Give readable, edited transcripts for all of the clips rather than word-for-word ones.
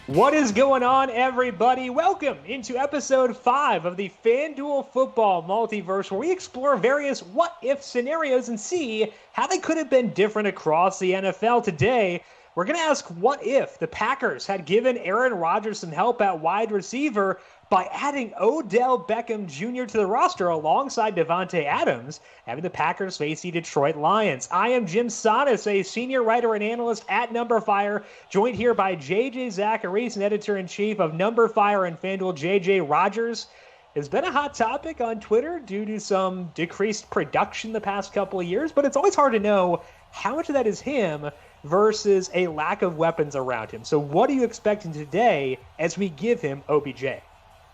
What is going on, everybody? Welcome into episode 5 of the FanDuel Football Multiverse, where we explore various what-if scenarios and see how they could have been different across the NFL. Today, we're going to ask what if the Packers had given Aaron Rodgers some help at wide receiver by adding Odell Beckham Jr. to the roster alongside Davante Adams, having the Packers face the Detroit Lions. I am Jim Sonis, a senior writer and analyst at NumberFire, joined here by JJ Zachariason, editor-in-chief of NumberFire and FanDuel. JJ, Rodgers has been a hot topic on Twitter due to some decreased production the past couple of years, but it's always hard to know how much of that is him versus a lack of weapons around him. So what are you expecting today as we give him OBJ?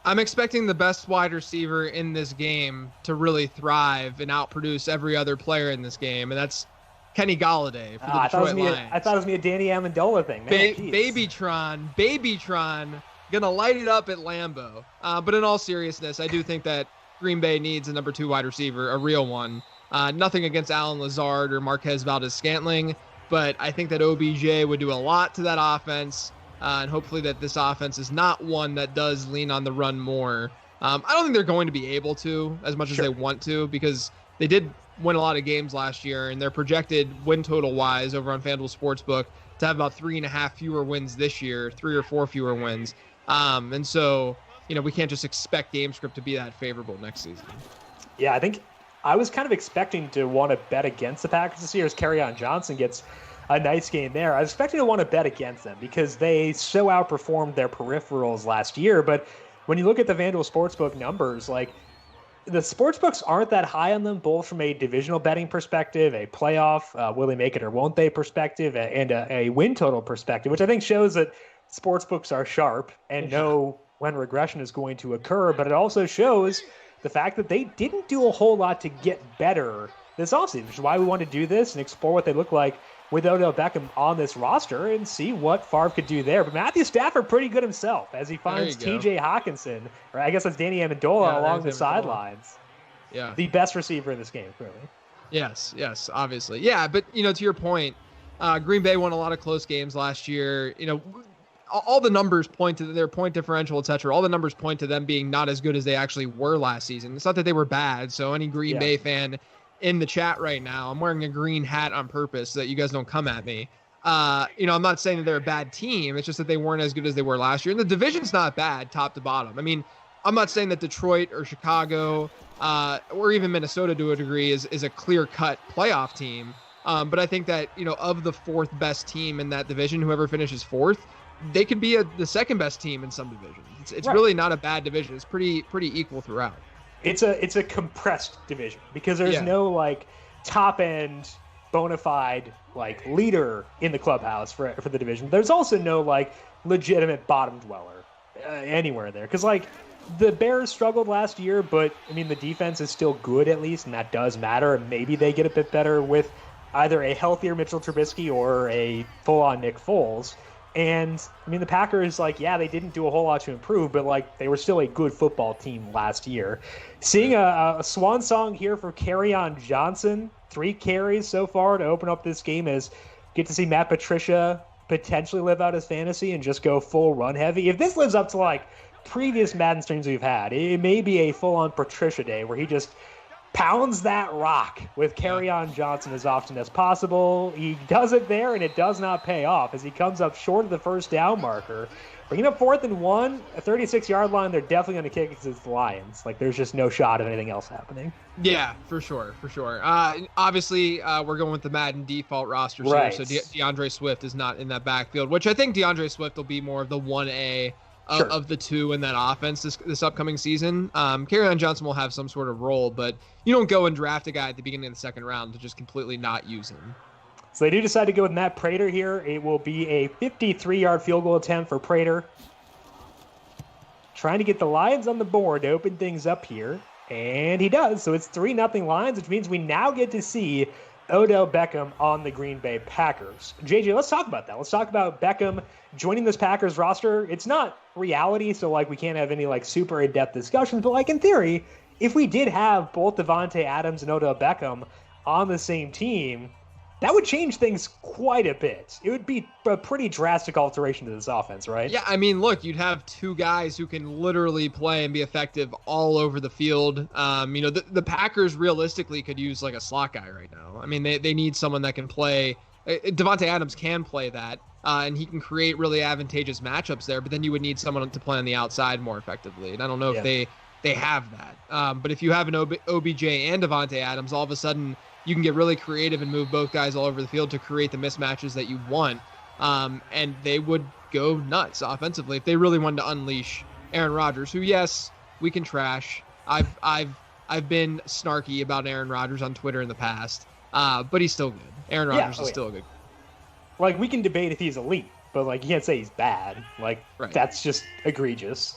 I'm expecting the best wide receiver in this game to really thrive and outproduce every other player in this game, and that's Kenny Golladay for the Detroit Lions. I thought it was me a Danny Amendola thing. Man, Babytron, gonna light it up at Lambeau. But in all seriousness, I do think that Green Bay needs a number 2 wide receiver, a real one. Nothing against Allen Lazard or Marquez Valdez-Scantling, but I think that OBJ would do a lot to that offense. And hopefully that this offense is not one that does lean on the run more. I don't think they're going to be able to as much as they want to, because they did win a lot of games last year, and they're projected win total wise over on FanDuel Sportsbook to have about 3.5 fewer wins this year, 3 or 4 fewer wins. And so, we can't just expect game script to be that favorable next season. Yeah, I think I was kind of expecting to want to bet against the Packers this year as Kerryon Johnson gets a nice game there. I was expecting to want to bet against them because they so outperformed their peripherals last year. But when you look at the FanDuel Sportsbook numbers, like, the sportsbooks aren't that high on them, both from a divisional betting perspective, a playoff, will they make it or won't they perspective, and a win total perspective, which I think shows that sportsbooks are sharp and know when regression is going to occur. But it also shows the fact that they didn't do a whole lot to get better this offseason, which is why we want to do this and explore what they look like with Odell Beckham on this roster and see what Favre could do there. But Matthew Stafford pretty good himself as he finds TJ Hawkinson, or I guess that's Danny Amendola, along the sidelines. Yeah. The best receiver in this game, clearly. Yes, obviously. Yeah, but, to your point, Green Bay won a lot of close games last year. All the numbers point to their point differential, et cetera. All the numbers point to them being not as good as they actually were last season. It's not that they were bad, so any Green Bay fan in the chat right now, I'm wearing a green hat on purpose so that you guys don't come at me. I'm not saying that they're a bad team. It's just that they weren't as good as they were last year. And the division's not bad top to bottom. I mean, I'm not saying that Detroit or Chicago or even Minnesota to a degree is a clear-cut playoff team. But I think that, of the 4th best team in that division, whoever finishes 4th, they could be the 2nd best team in some divisions. It's really not a bad division. It's pretty equal throughout. It's a compressed division because there's no top end bona fide leader in the clubhouse for the division. There's also no legitimate bottom dweller anywhere there because the Bears struggled last year, but I mean the defense is still good at least, and that does matter. And maybe they get a bit better with either a healthier Mitchell Trubisky or a full on Nick Foles. And, I mean, the Packers, they didn't do a whole lot to improve, but, they were still a good football team last year. Seeing a swan song here for Kerryon Johnson, 3 carries so far to open up this game, as get to see Matt Patricia potentially live out his fantasy and just go full run heavy. If this lives up to, previous Madden streams we've had, it may be a full-on Patricia day where he just pounds that rock with Kerryon Johnson as often as possible. He does it there, and it does not pay off as he comes up short of the first down marker. Bringing up 4th and 1, a 36-yard line, they're definitely going to kick against the Lions. There's just no shot of anything else happening. Yeah, for sure. Obviously, we're going with the Madden default roster here, so DeAndre Swift is not in that backfield, which I think DeAndre Swift will be more of the 1A of the 2 in that offense this upcoming season. Kerryon Johnson will have some sort of role, but you don't go and draft a guy at the beginning of the 2nd round to just completely not use him. So they do decide to go with Matt Prater here. It will be a 53-yard field goal attempt for Prater. Trying to get the Lions on the board to open things up here, and he does. So it's 3-0 Lions, which means we now get to see Odell Beckham on the Green Bay Packers. JJ, let's talk about that. Let's talk about Beckham joining this Packers roster. It's not reality, so we can't have any super in-depth discussions, but in theory, if we did have both Davante Adams and Odell Beckham on the same team, that would change things quite a bit. It would be a pretty drastic alteration to this offense, right? Yeah, I mean, look, you'd have two guys who can literally play and be effective all over the field. The Packers realistically could use like a slot guy right now. I mean, they need someone that can play. Davante Adams can play that, and he can create really advantageous matchups there, but then you would need someone to play on the outside more effectively. And I don't know if they have that. But if you have an OBJ and Davante Adams, all of a sudden you can get really creative and move both guys all over the field to create the mismatches that you want. And they would go nuts offensively if they really wanted to unleash Aaron Rodgers, who, yes, we can trash. I've been snarky about Aaron Rodgers on Twitter in the past, but he's still good. Aaron Rodgers is still good. Like, we can debate if he's elite, but like, you can't say he's bad. Like, that's just egregious.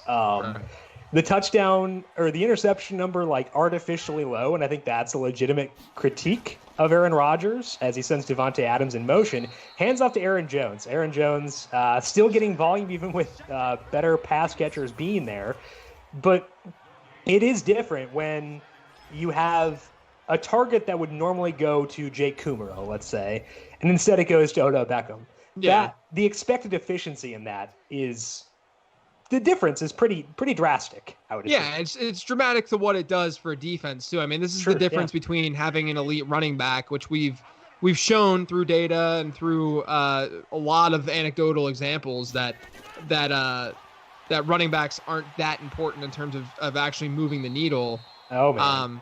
The touchdown or the interception number, like, artificially low, and I think that's a legitimate critique of Aaron Rodgers as he sends Davante Adams in motion. Hands off to Aaron Jones. Aaron Jones still getting volume even with better pass catchers being there. But it is different when you have a target that would normally go to Jake Kummerow, let's say, and instead it goes to Odell Beckham. Yeah. The expected efficiency in that is... The difference is pretty drastic, I would assume. Yeah, it's dramatic to what it does for a defense too. I mean, this is the difference between having an elite running back, which we've shown through data and through a lot of anecdotal examples that running backs aren't that important in terms of actually moving the needle. Oh man.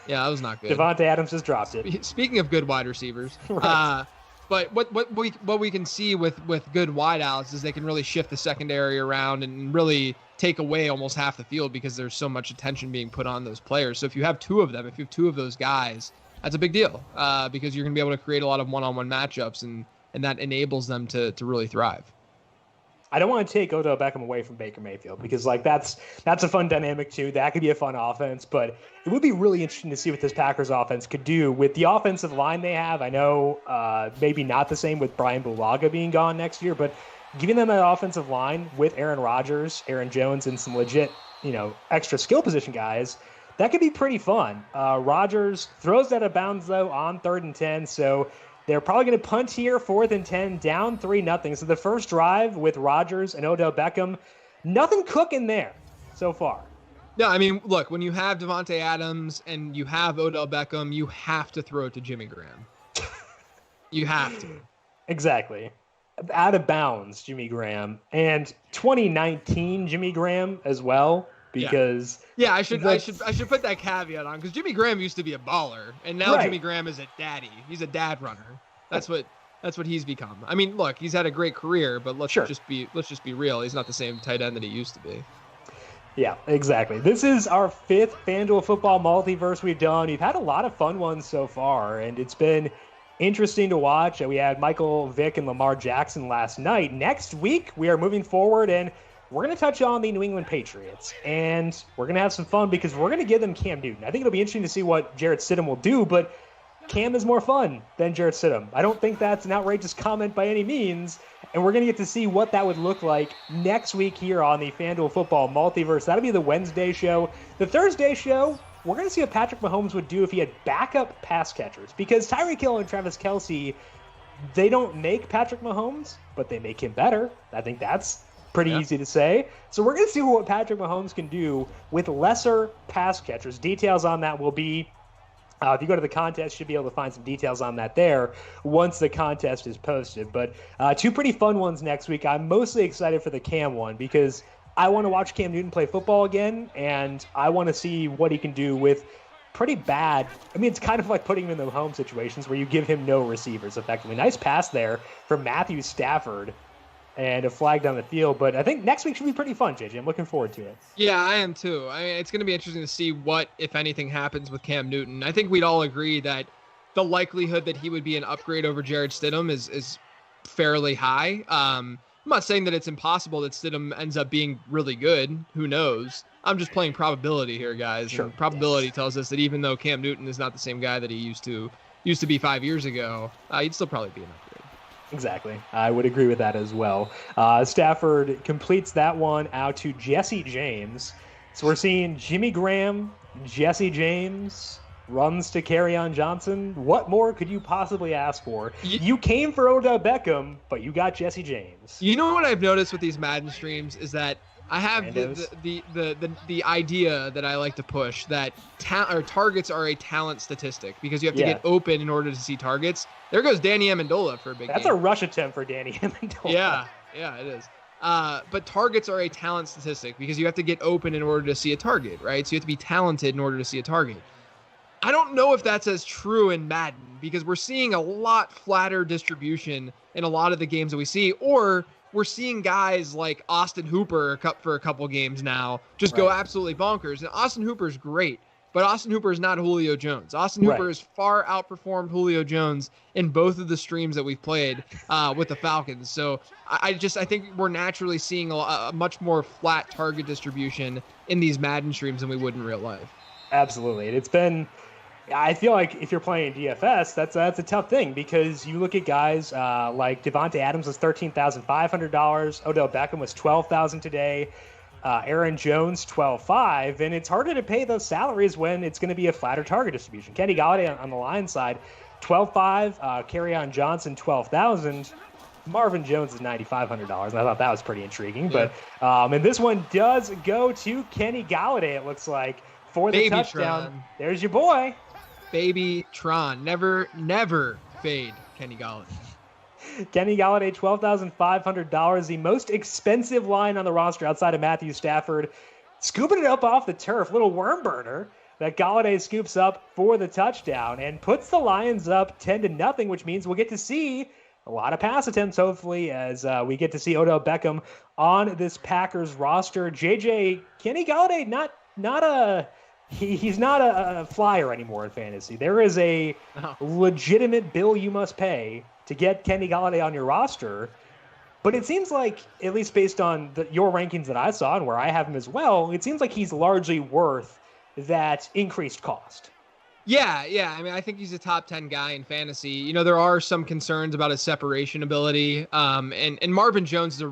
Yeah, that was not good. Davante Adams just dropped it. Speaking of good wide receivers, right. But what we can see with good wideouts is they can really shift the secondary around and really take away almost half the field because there's so much attention being put on those players. So if you have two of them, if you have two of those guys, that's a big deal because you're going to be able to create a lot of one-on-one matchups and that enables them to really thrive. I don't want to take Odell Beckham away from Baker Mayfield because like that's a fun dynamic too. That could be a fun offense, but it would be really interesting to see what this Packers offense could do with the offensive line they have. I know maybe not the same with Brian Bulaga being gone next year, but giving them an offensive line with Aaron Rodgers, Aaron Jones, and some legit, extra skill position guys, that could be pretty fun. Rodgers throws out of bounds though on 3rd and 10, so they're probably going to punt here, 4th and 10, down 3-0. So the first drive with Rodgers and Odell Beckham, nothing cooking there so far. No, I mean, look, when you have Davante Adams and you have Odell Beckham, you have to throw it to Jimmy Graham. You have to. Exactly. Out of bounds, Jimmy Graham. And 2019 Jimmy Graham as well. Because I should put that caveat on because Jimmy Graham used to be a baller and now Jimmy Graham is a daddy. He's a dad runner. That's what he's become. I mean, look, he's had a great career, but let's just be real. He's not the same tight end that he used to be. Yeah, exactly. This is our 5th FanDuel Football Multiverse we've done. We've had a lot of fun ones so far, and it's been interesting to watch. We had Michael Vick and Lamar Jackson last night. Next week, we are moving forward and we're going to touch on the New England Patriots, and we're going to have some fun because we're going to give them Cam Newton. I think it'll be interesting to see what Jarrett Stidham will do, but Cam is more fun than Jarrett Stidham. I don't think that's an outrageous comment by any means, and we're going to get to see what that would look like next week here on the FanDuel Football Multiverse. That'll be the Wednesday show. The Thursday show, we're going to see what Patrick Mahomes would do if he had backup pass catchers, because Tyreek Hill and Travis Kelce, they don't make Patrick Mahomes, but they make him better. I think that's pretty easy to say. So we're going to see what Patrick Mahomes can do with lesser pass catchers. Details on that will be, if you go to the contest, you should be able to find some details on that there once the contest is posted. But two pretty fun ones next week. I'm mostly excited for the Cam one because I want to watch Cam Newton play football again, and I want to see what he can do with pretty bad. I mean, it's kind of like putting him in the home situations where you give him no receivers effectively. Nice pass there from Matthew Stafford and a flag down the field. But I think next week should be pretty fun, JJ. I'm looking forward to it. Yeah, I am too. I mean, it's going to be interesting to see what, if anything, happens with Cam Newton. I think we'd all agree that the likelihood that he would be an upgrade over Jarrett Stidham is fairly high. I'm not saying that it's impossible that Stidham ends up being really good. Who knows? I'm just playing probability here, guys. Sure. And probability tells us that even though Cam Newton is not the same guy that he used to be 5 years ago, he'd still probably be an upgrade. Exactly. I would agree with that as well. Stafford completes that one out to Jesse James. So we're seeing Jimmy Graham, Jesse James, runs to Kerryon Johnson. What more could you possibly ask for? You came for Odell Beckham, but you got Jesse James. You know what I've noticed with these Madden streams is that I have the idea that I like to push that targets are a talent statistic because you have to get open in order to see targets. There goes Danny Amendola for a big That's game. a rush attempt for Danny Amendola. Yeah, it is. But targets are a talent statistic because you have to get open in order to see a target, right? So you have to be talented in order to see a target. I don't know if that's as true in Madden because we're seeing a lot flatter distribution in a lot of the games that we see, or we're seeing guys like Austin Hooper for a couple games now just go absolutely bonkers. And Austin Hooper's great, but Austin Hooper is not Julio Jones. Austin Hooper has far outperformed Julio Jones in both of the streams that we've played with the Falcons. So I think we're naturally seeing a much more flat target distribution in these Madden streams than we would in real life. Absolutely. It's been, I feel like if you're playing DFS, that's a tough thing because you look at guys like Davante Adams was $13,500. Odell Beckham was $12,000 today. Aaron Jones, $12,500. And it's harder to pay those salaries when it's going to be a flatter target distribution. Kenny Golladay on the Lions side, $12,500. Kerryon Johnson, $12,000. Marvin Jones is $9,500. And I thought that was pretty intriguing. Yeah. But and this one does go to Kenny Golladay, it looks like, for the Baby touchdown. Tron. There's your boy. Baby Tron. Never fade Kenny Golladay. Kenny Golladay, $12,500, the most expensive line on the roster outside of Matthew Stafford. Scooping it up off the turf, little worm burner that Golladay scoops up for the touchdown and puts the Lions up 10-0, which means we'll get to see a lot of pass attempts, hopefully, as we get to see Odell Beckham on this Packers roster. JJ, Kenny Golladay, he's not a flyer anymore in fantasy. There is a legitimate bill you must pay to get Kenny Golladay on your roster. But it seems like, at least based on your rankings that I saw and where I have him as well, it seems like he's largely worth that increased cost. Yeah. I mean, I think he's a top 10 guy in fantasy. You know, there are some concerns about his separation ability. And Marvin Jones is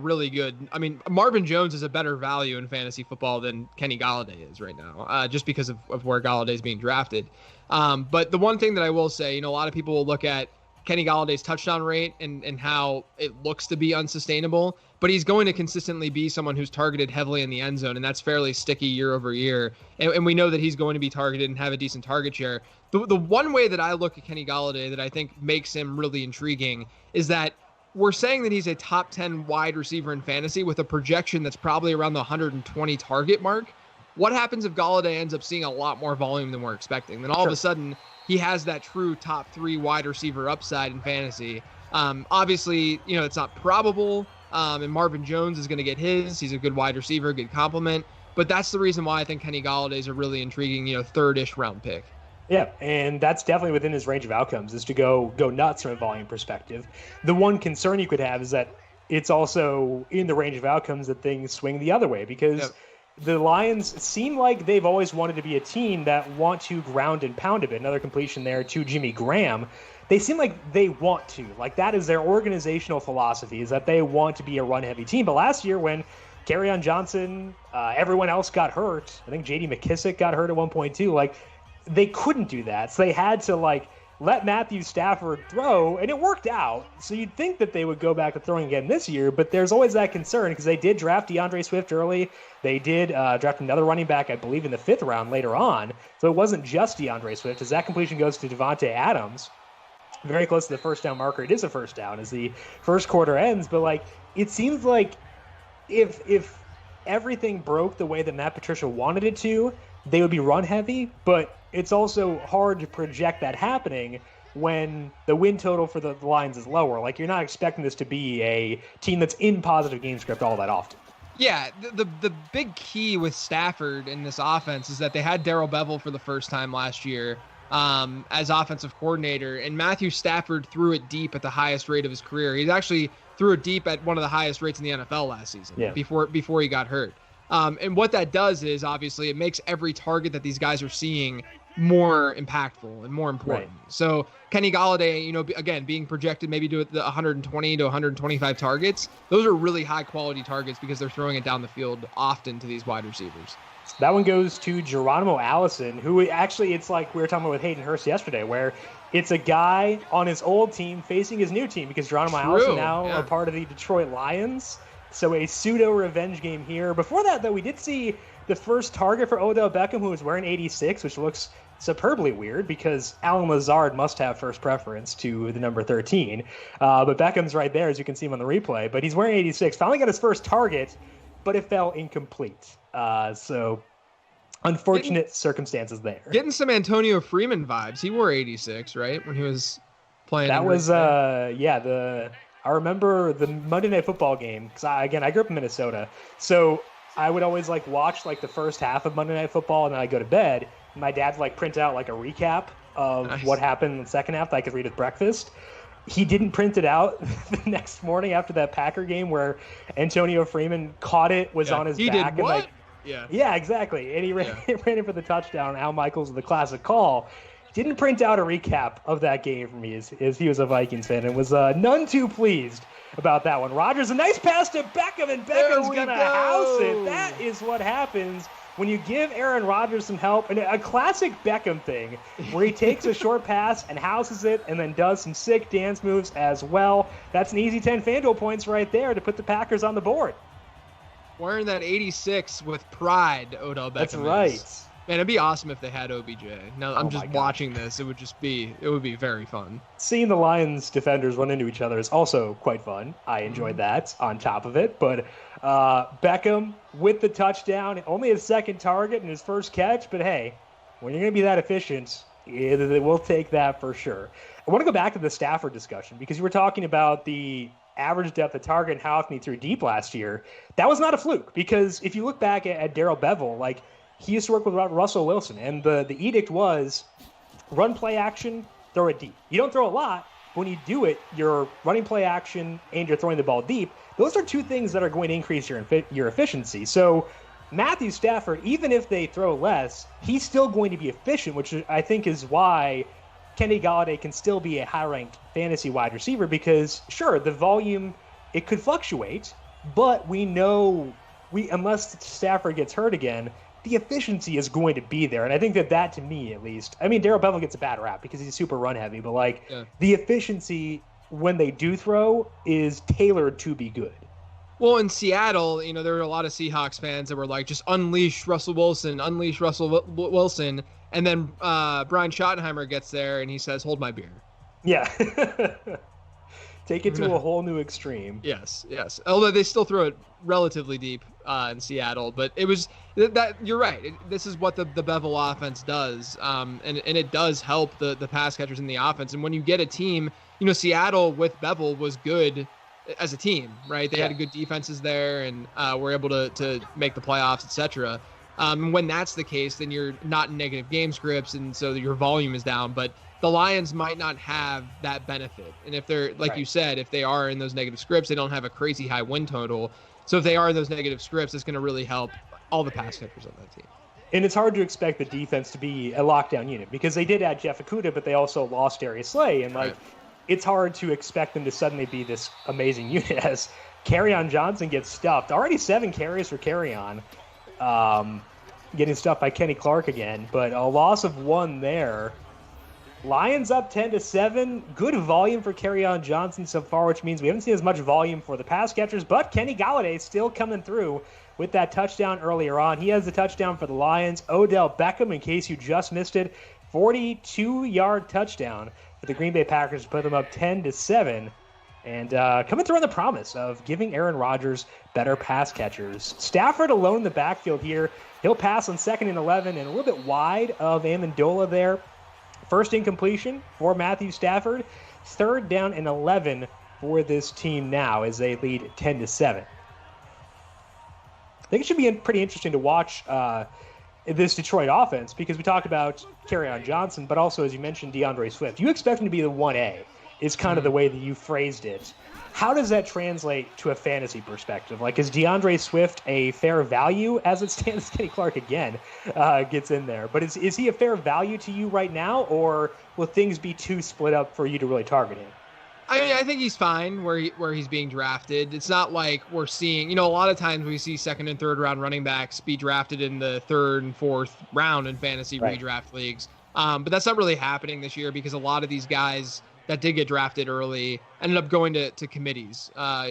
Marvin Jones is a better value in fantasy football than Kenny Golladay is right now, just because of where Golladay is being drafted. But the one thing that I will say, you know, a lot of people will look at Kenny Galladay's touchdown rate and how it looks to be unsustainable, but he's going to consistently be someone who's targeted heavily in the end zone, and that's fairly sticky year over year. And we know that he's going to be targeted and have a decent target share. The one way that I look at Kenny Golladay that I think makes him really intriguing is that we're saying that he's a top 10 wide receiver in fantasy with a projection that's probably around the 120 target mark. What happens if Golladay ends up seeing a lot more volume than we're expecting? Then all of a sudden, he has that true top 3 wide receiver upside in fantasy. Obviously, you know, it's not probable, and Marvin Jones is going to get his. He's a good wide receiver, good compliment. But that's the reason why I think Kenny Golladay is a really intriguing, you know, third-ish round pick. Yeah, and that's definitely within his range of outcomes, is to go nuts from a volume perspective. The one concern you could have is that it's also in the range of outcomes that things swing the other way, because the Lions seem like they've always wanted to be a team that want to ground and pound a bit. Another completion there to Jimmy Graham. They seem like they want to. Like, that is their organizational philosophy, is that they want to be a run-heavy team. But last year when Kerryon Johnson, everyone else got hurt, I think J.D. McKissick got hurt at one point too, like, they couldn't do that. So they had to, like, let Matthew Stafford throw, and it worked out. So you'd think that they would go back to throwing again this year, but there's always that concern because they did draft DeAndre Swift early. They did draft another running back, I believe, in the 5th round later on. So it wasn't just DeAndre Swift. As that completion goes to Davante Adams, very close to the first down marker. It is a first down as the first quarter ends. But, like, it seems like if everything broke the way that Matt Patricia wanted it to, they would be run heavy, but it's also hard to project that happening when the win total for the Lions is lower. Like, you're not expecting this to be a team that's in positive game script all that often. Yeah, the big key with Stafford in this offense is that they had Darrell Bevell for the first time last year as offensive coordinator, and Matthew Stafford threw it deep at the highest rate of his career. He actually threw it deep at one of the highest rates in the NFL last season before he got hurt. And what that does is, obviously, it makes every target that these guys are seeing more impactful and more important. Right. So Kenny Golladay, again, being projected maybe to the 120 to 125 targets, those are really high quality targets because they're throwing it down the field often to these wide receivers. That one goes to Geronimo Allison, who actually, it's like we were talking about with Hayden Hurst yesterday, where it's a guy on his old team facing his new team because Geronimo Allison now a part of the Detroit Lions. So a pseudo revenge game here. Before that, though, we did see the first target for Odell Beckham, who was wearing 86, which looks superbly weird because Alan Lazard must have first preference to the number 13. But Beckham's right there, as you can see him on the replay. But he's wearing 86. Finally got his first target, but it fell incomplete. So unfortunate circumstances there. Getting some Antonio Freeman vibes. He wore 86, right, when he was playing. That was, I remember the Monday Night Football game because I grew up in Minnesota, so I would always watch the first half of Monday Night Football, and then I'd go to bed. My dad would print out a recap of what happened in the second half that I could read at breakfast. He didn't print it out the next morning after that Packer game where Antonio Freeman caught it, was on his back. Did what? Yeah, exactly. And he ran in for the touchdown. Al Michaels with the classic call. Didn't print out a recap of that game for me as he was a Vikings fan and was none too pleased about that one. Rodgers, a nice pass to Beckham, and Beckham's going to house it. That is what happens when you give Aaron Rodgers some help. And a classic Beckham thing where he takes a short pass and houses it and then does some sick dance moves as well. That's an easy 10 FanDuel points right there to put the Packers on the board. Wearing that 86 with pride, Odell Beckham. That's right. Man, it'd be awesome if they had OBJ. Now I'm just watching this. It would be very fun. Seeing the Lions defenders run into each other is also quite fun. I enjoyed that on top of it. But Beckham with the touchdown, only his second target and his first catch. But hey, when you're going to be that efficient, we'll take that for sure. I want to go back to the Stafford discussion because you were talking about the average depth of target and how often he threw deep last year. That was not a fluke because if you look back at Darrell Bevell, he used to work with Russell Wilson, and the edict was run play action, throw it deep. You don't throw a lot, but when you do it, you're running play action and you're throwing the ball deep. Those are two things that are going to increase your efficiency. So Matthew Stafford, even if they throw less, he's still going to be efficient, which I think is why Kenny Golladay can still be a high-ranked fantasy wide receiver because, sure, the volume, it could fluctuate, but we know unless Stafford gets hurt again, the efficiency is going to be there. And I think that to me, at least, I mean, Darrell Bevell gets a bad rap because he's super run heavy, but the efficiency when they do throw is tailored to be good. Well, in Seattle, there were a lot of Seahawks fans that were just unleash Russell Wilson. And then Brian Schottenheimer gets there and he says, hold my beer. Yeah. Take it to a whole new extreme. Yes. Although they still throw it relatively deep in Seattle, but it was that you're right. This is what the Bevell offense does, and it does help the pass catchers in the offense. And when you get a team, Seattle with Bevell was good as a team, right? They had good defenses there and were able to make the playoffs, etc. When that's the case, then you're not in negative game scripts, and so your volume is down. But the Lions might not have that benefit. And if they're, like you said, if they are in those negative scripts, they don't have a crazy high win total. So if they are in those negative scripts, it's going to really help all the pass catchers on that team. And it's hard to expect the defense to be a lockdown unit because they did add Jeff Okudah, but they also lost Darius Slay. And it's hard to expect them to suddenly be this amazing unit as Kerryon Johnson gets stuffed. Already 7 carries for Kerryon. Getting stuffed by Kenny Clark again, but a loss of 1 there. Lions up 10-7. Good volume for Kerryon Johnson so far, which means we haven't seen as much volume for the pass catchers, but Kenny Golladay still coming through with that touchdown earlier on. He has the touchdown for the Lions. Odell Beckham, in case you just missed it, 42-yard touchdown for the Green Bay Packers to put them up 10-7. And coming through on the promise of giving Aaron Rodgers better pass catchers. Stafford alone in the backfield here. He'll pass on 2nd and 11 and a little bit wide of Amendola there. First incompletion for Matthew Stafford. 3rd down and 11 for this team now as they lead 10-7. I think it should be pretty interesting to watch this Detroit offense because we talked about Kerryon Johnson, but also, as you mentioned, DeAndre Swift. You expect him to be the 1A. is kind of the way that you phrased it. How does that translate to a fantasy perspective? Like, is DeAndre Swift a fair value as it stands? Kenny Clark again gets in there. But is he a fair value to you right now, or will things be too split up for you to really target him? I mean, I think he's fine where he's being drafted. It's not like we're seeing, a lot of times we see second and third round running backs be drafted in the third and fourth round in fantasy redraft leagues. But that's not really happening this year because a lot of these guys that did get drafted early ended up going to committees.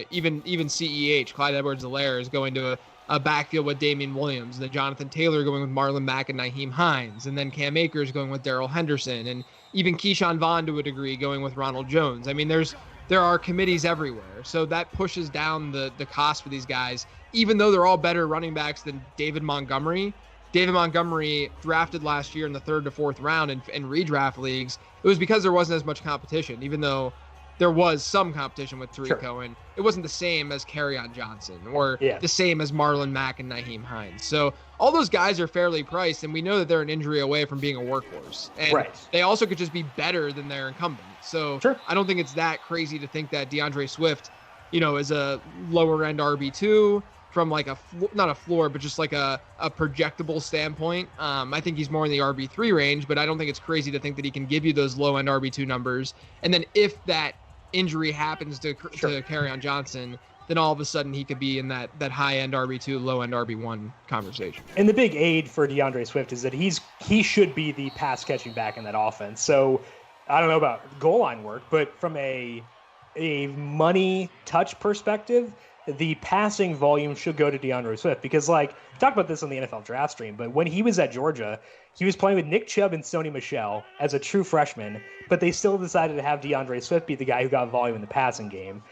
Even CEH, Clyde Edwards-Helaire, is going to a backfield with Damian Williams, and then Jonathan Taylor going with Marlon Mack and Nyheim Hines, and then Cam Akers going with Darrell Henderson, and even Keyshawn Vaughn to a degree going with Ronald Jones. I mean, there are committees everywhere, so that pushes down the cost for these guys, even though they're all better running backs than David Montgomery. David Montgomery drafted last year in the third to fourth round in redraft leagues. It was because there wasn't as much competition, even though there was some competition with Tariq Cohen. It wasn't the same as Kerryon Johnson or the same as Marlon Mack and Nyheim Hines. So all those guys are fairly priced, and we know that they're an injury away from being a workhorse. And they also could just be better than their incumbent. So I don't think it's that crazy to think that DeAndre Swift, is a lower end RB2 from like not a floor, but just like a projectable standpoint. I think he's more in the RB3 range, but I don't think it's crazy to think that he can give you those low end RB2 numbers. And then if that injury happens to Kerryon Johnson, then all of a sudden he could be in that high end RB2, low end RB1 conversation. And the big aid for DeAndre Swift is that he should be the pass catching back in that offense. So I don't know about goal line work, but from a money touch perspective, the passing volume should go to DeAndre Swift because, like, we talked about this on the NFL draft stream, but when he was at Georgia, he was playing with Nick Chubb and Sony Michel as a true freshman, but they still decided to have DeAndre Swift be the guy who got volume in the passing game.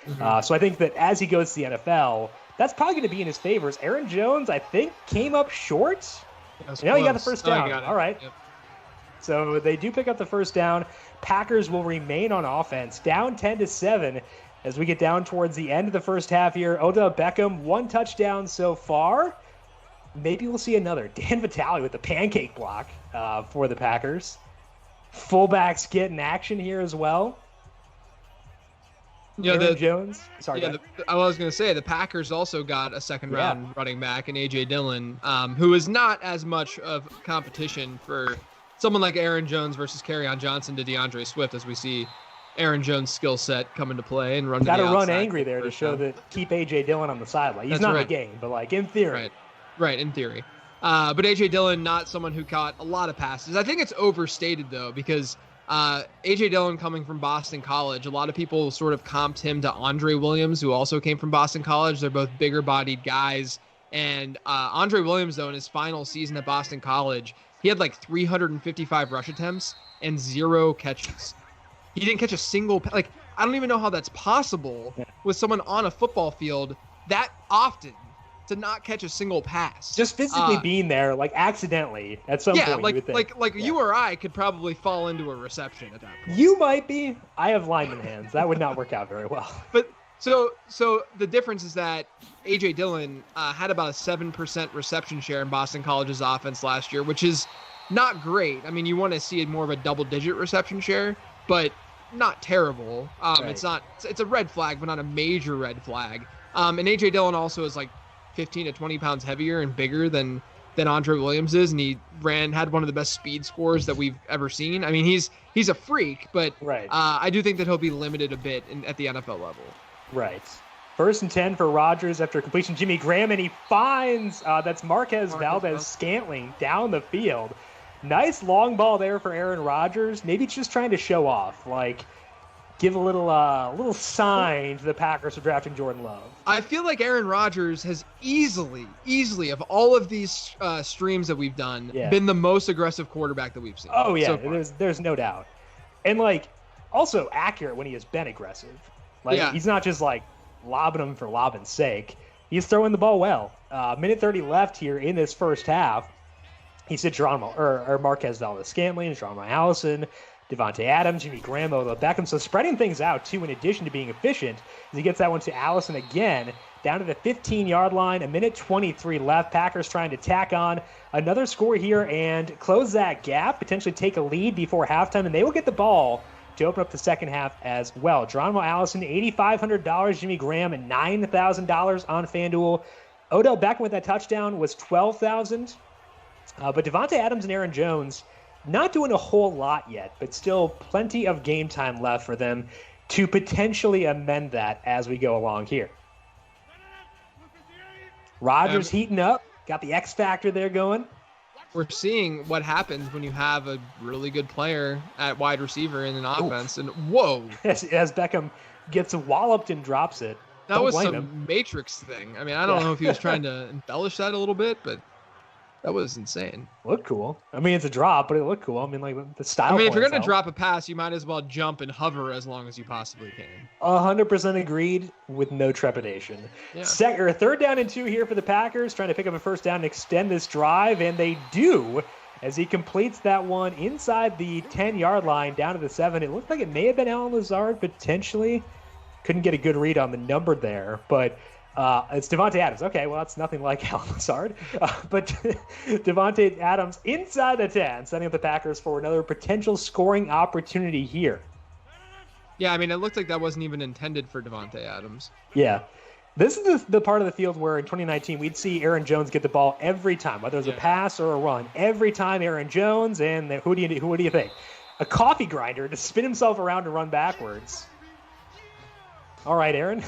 So I think that as he goes to the NFL, that's probably going to be in his favors. Aaron Jones, I think, came up short. He got the first down. All right. Yep. So they do pick up the first down. Packers will remain on offense, down 10-7. As we get down towards the end of the first half here, Odell Beckham, 1 touchdown so far. Maybe we'll see another. Dan Vitale with the pancake block for the Packers. Fullbacks get in action here as well. Aaron Jones. Sorry. Yeah, I was going to say the Packers also got a second round running back in AJ Dillon, who is not as much of competition for someone like Aaron Jones versus Kerryon Johnson to DeAndre Swift as we see Aaron Jones' skill set come into play and run. Got to run angry there to show that keep AJ Dillon on the sideline. He's not in the game, but like in theory. Right, in theory. But AJ Dillon, not someone who caught a lot of passes. I think it's overstated though, because AJ Dillon coming from Boston College, a lot of people sort of comped him to Andre Williams, who also came from Boston College. They're both bigger bodied guys. And Andre Williams, though, in his final season at Boston College, he had like 355 rush attempts and 0 catches. He didn't catch a single, like, I don't even know how that's possible with someone on a football field that often to not catch a single pass. Just physically being there, like, accidentally at some point. Like, you would think. you or I could probably fall into a reception at that point. You might be. I have lineman hands. That would not work out very well. But so the difference is that AJ Dillon had about a 7% reception share in Boston College's offense last year, which is not great. I mean, you want to see more of a double-digit reception share, but not terrible. It's a red flag, but not a major red flag. And AJ Dillon also is like 15 to 20 pounds heavier and bigger than Andre Williams is, and he had one of the best speed scores that we've ever seen. I mean, he's a freak, but I do think that he'll be limited a bit at the NFL level. Right. 1st and 10 for Rodgers after completion. Jimmy Graham, and he finds that's Marquez Valdez-Scantling down the field. Nice long ball there for Aaron Rodgers. Maybe it's just trying to show off, like give a little sign to the Packers for drafting Jordan Love. I feel like Aaron Rodgers has easily of all of these streams that we've done, been the most aggressive quarterback that we've seen. Oh yeah, so there's no doubt, and like also accurate when he has been aggressive. Like he's not just like lobbing them for lobbing's sake. He's throwing the ball well. Minute 30 left here in this first half. He said Marquez Valdez-Scantling, Geronimo Allison, Davante Adams, Jimmy Graham, Odell Beckham. So spreading things out, too, in addition to being efficient, as he gets that one to Allison again, down to the 15-yard line, a minute 23 left. Packers trying to tack on another score here and close that gap, potentially take a lead before halftime, and they will get the ball to open up the second half as well. Geronimo Allison, $8,500. Jimmy Graham, $9,000 on FanDuel. Odell Beckham with that touchdown was $12,000. But Davante Adams and Aaron Jones not doing a whole lot yet, but still plenty of game time left for them to potentially amend that as we go along here. Rodgers heating up, got the X factor there going. We're seeing what happens when you have a really good player at wide receiver in an offense. And whoa. As Beckham gets walloped and drops it. That was some Matrix thing. I mean, I don't know if he was trying to embellish that a little bit, but that was insane. Looked cool. I mean, it's a drop, but it looked cool. I mean, like the style. I mean, if you're going to drop a pass, you might as well jump and hover as long as you possibly can. 100% agreed with no trepidation. Yeah. Third down and 2 here for the Packers, trying to pick up a first down and extend this drive, and they do as he completes that one inside the 10-yard line down to the 7. It looked like it may have been Allen Lazard, potentially. Couldn't get a good read on the number there, but it's Davante Adams. Okay, well, that's nothing like Allen Lazard. But Davante Adams inside the 10, setting up the Packers for another potential scoring opportunity here. Yeah, I mean, it looked like that wasn't even intended for Davante Adams. Yeah. This is the part of the field where in 2019 we'd see Aaron Jones get the ball every time, whether it was a pass or a run. Every time Aaron Jones, and who do you think? A coffee grinder to spin himself around and run backwards. All right, Aaron.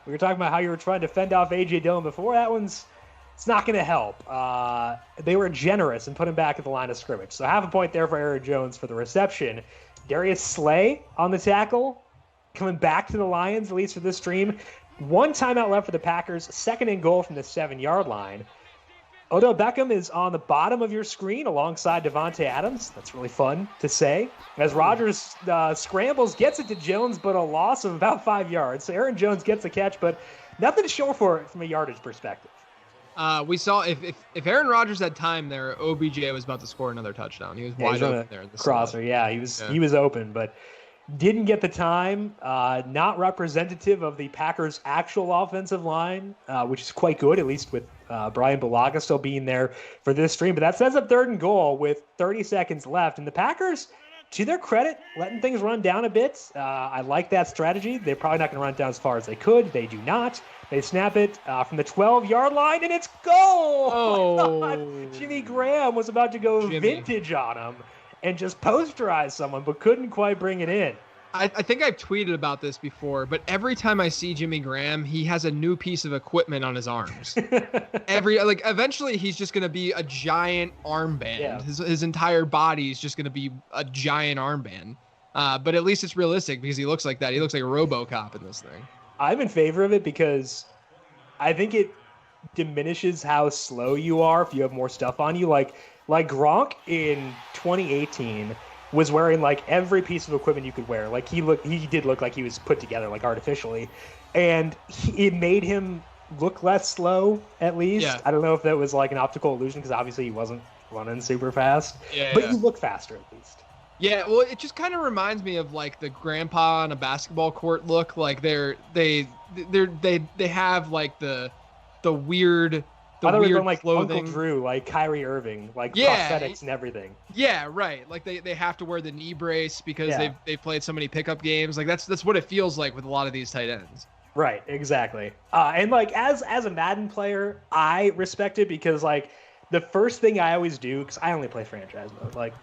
We were talking about how you were trying to fend off A.J. Dillon before. It's not going to help. They were generous and put him back at the line of scrimmage. So half a point there for Aaron Jones for the reception. Darius Slay on the tackle, coming back to the Lions, at least for this stream. 1 timeout left for the Packers, 2nd and goal from the 7-yard line. Odell Beckham is on the bottom of your screen alongside Davante Adams. That's really fun to say. As Rodgers scrambles, gets it to Jones, but a loss of about 5 yards. So Aaron Jones gets the catch, but nothing to show for it from a yardage perspective. We saw if Aaron Rodgers had time there, OBJ was about to score another touchdown. He was wide open there. In the crosser, he was open, but didn't get the time. Not representative of the Packers' actual offensive line, which is quite good, at least with Brian Bulaga still being there for this stream. But that sets up 3rd and goal with 30 seconds left. And the Packers, to their credit, letting things run down a bit. I like that strategy. They're probably not going to run it down as far as they could. They do not. They snap it from the 12-yard line, and it's goal! Oh. Jimmy Graham was about to go vintage on him and just posterize someone, but couldn't quite bring it in. I think I've tweeted about this before, but every time I see Jimmy Graham, he has a new piece of equipment on his arms. Eventually he's just going to be a giant armband. Yeah. His entire body is just going to be a giant armband. But at least it's realistic because he looks like that. He looks like a RoboCop in this thing. I'm in favor of it because I think it diminishes how slow you are if you have more stuff on you. Like Gronk in 2018 was wearing like every piece of equipment you could wear. Like he did look like he was put together like artificially, and it made him look less slow at least. Yeah. I don't know if that was like an optical illusion because obviously he wasn't running super fast, but you look faster at least. Yeah, well, it just kind of reminds me of like the grandpa on a basketball court look. Like they have like the weird. I thought we were like clothing. Uncle Drew, like Kyrie Irving, like prosthetics and everything. Yeah, right. Like they have to wear the knee brace because they've played so many pickup games. Like that's what it feels like with a lot of these tight ends. Right, exactly. And like as a Madden player, I respect it because like the first thing I always do, because I only play franchise mode, like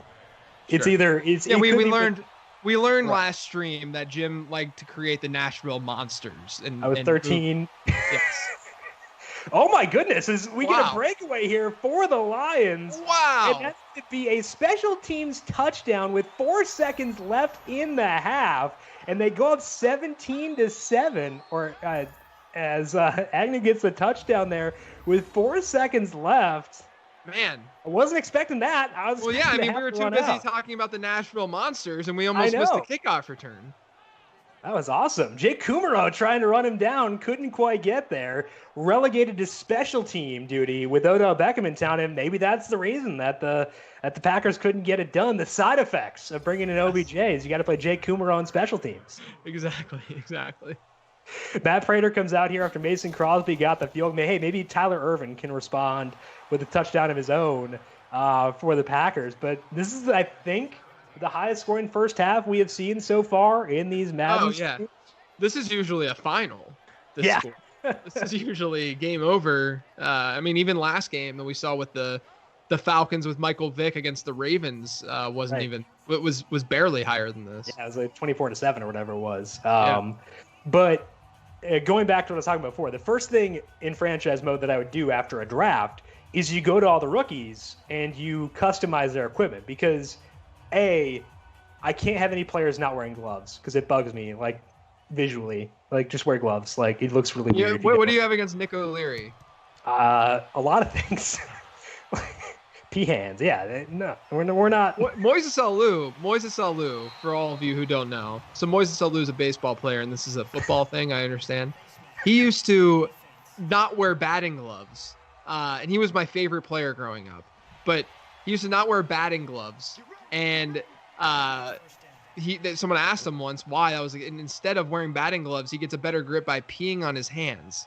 it's either we learned last stream that Jim liked to create the Nashville Monsters, and I was 13. Yes. Oh my goodness, we get a breakaway here for the Lions. Wow. And that's to be a special teams touchdown with 4 seconds left in the half. And they go up 17-7, or as Agnew gets the touchdown there with 4 seconds left. Man. I wasn't expecting that. We were too busy talking about the Nashville Monsters, and we almost missed the kickoff return. That was awesome. Jake Kumaro trying to run him down, couldn't quite get there. Relegated to special team duty with Odell Beckham in town, and maybe that's the reason that the Packers couldn't get it done. The side effects of bringing in OBJ is you got to play Jake Kumaro on special teams. Exactly. Matt Prater comes out here after Mason Crosby got the field. Hey, maybe Tyler Ervin can respond with a touchdown of his own for the Packers. But this is, I think, the highest scoring first half we have seen so far in these Madden. Oh, yeah. This is usually a final. This is usually game over. I mean, even last game that we saw with the Falcons with Michael Vick against the Ravens wasn't even, it was barely higher than this. Yeah, it was like 24-7 or whatever it was. But going back to what I was talking about before, the first thing in franchise mode that I would do after a draft is you go to all the rookies and you customize their equipment, because I can't have any players not wearing gloves because it bugs me, like, visually. Like, just wear gloves. Like, it looks really weird. What do you have against Nick O'Leary? A lot of things. P hands, yeah. No, we're not. Moises Alou, for all of you who don't know. So Moises Alou is a baseball player, and this is a football thing, I understand. He used to not wear batting gloves, and he was my favorite player growing up. But he used to not wear batting gloves, and someone asked him once why. I was like, and instead of wearing batting gloves, he gets a better grip by peeing on his hands.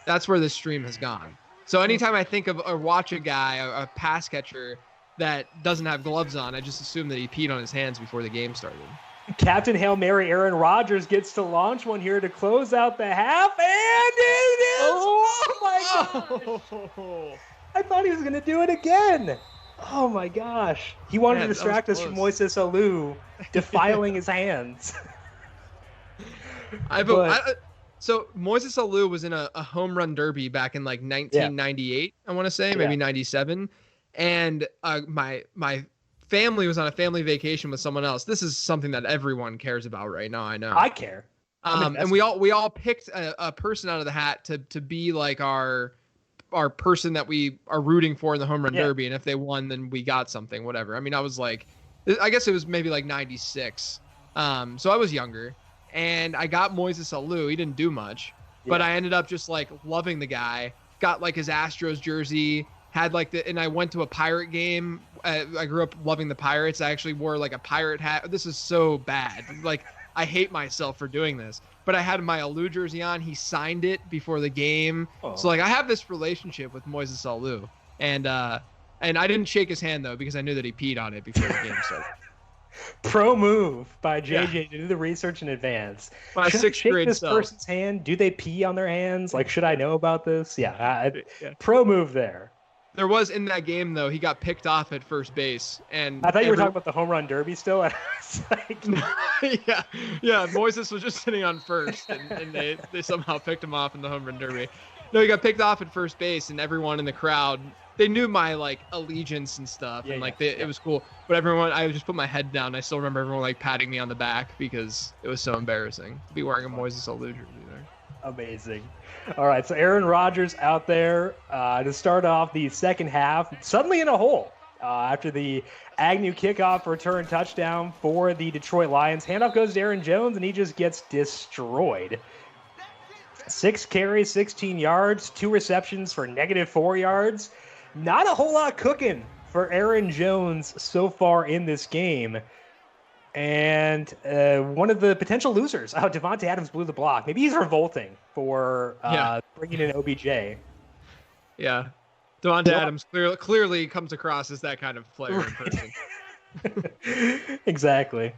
That's where this stream has gone. So anytime I think of or watch a guy, a pass catcher that doesn't have gloves on, I just assume that he peed on his hands before the game started. Captain Hail Mary Aaron Rodgers gets to launch one here to close out the half, and it is! Oh my gosh! I thought he was going to do it again. Oh my gosh. He wanted to distract us from Moises Alou defiling his hands. So Moises Alou was in a home run derby back in like 1998, I want to say, maybe 97. And my family was on a family vacation with someone else. This is something that everyone cares about right now, I know. I care. And we all picked a person out of the hat to be like our person that we are rooting for in the home run derby. And if they won, then we got something, whatever. I mean, I was like, I guess it was maybe like 96. So I was younger. And I got Moises Alou. He didn't do much, but I ended up just like loving the guy. Got like his Astros jersey. And I went to a Pirate game. I grew up loving the Pirates. I actually wore like a pirate hat. This is so bad. Like, I hate myself for doing this. But I had my Alou jersey on. He signed it before the game. Oh. So like, I have this relationship with Moises Alou. And I didn't shake his hand though, because I knew that he peed on it before the game started. Pro move by JJ to do the research in advance. My should sixth I shake grade this self. person's hand? Do they pee on their hands? Like, should I know about this? Pro move there. There was in that game though. He got picked off at first base, and I thought you were talking about the home run derby still. And I was like, yeah. Moises was just sitting on first, and they somehow picked him off in the home run derby. No, he got picked off at first base, and everyone in the crowd, they knew my like allegiance and stuff, it was cool. But everyone, I just put my head down. I still remember everyone like patting me on the back because it was so embarrassing to be wearing a Moises Alou jersey there. Amazing. All right, so Aaron Rodgers out there to start off the second half, suddenly in a hole after the Agnew kickoff return touchdown for the Detroit Lions. Handoff goes to Aaron Jones, and he just gets destroyed. 6 carries, 16 yards, 2 receptions for -4 yards. Not a whole lot cooking for Aaron Jones so far in this game. And one of the potential losers, Davante Adams blew the block. Maybe he's revolting for bringing in OBJ. Yeah. Davante Adams clearly comes across as that kind of player in person. Exactly.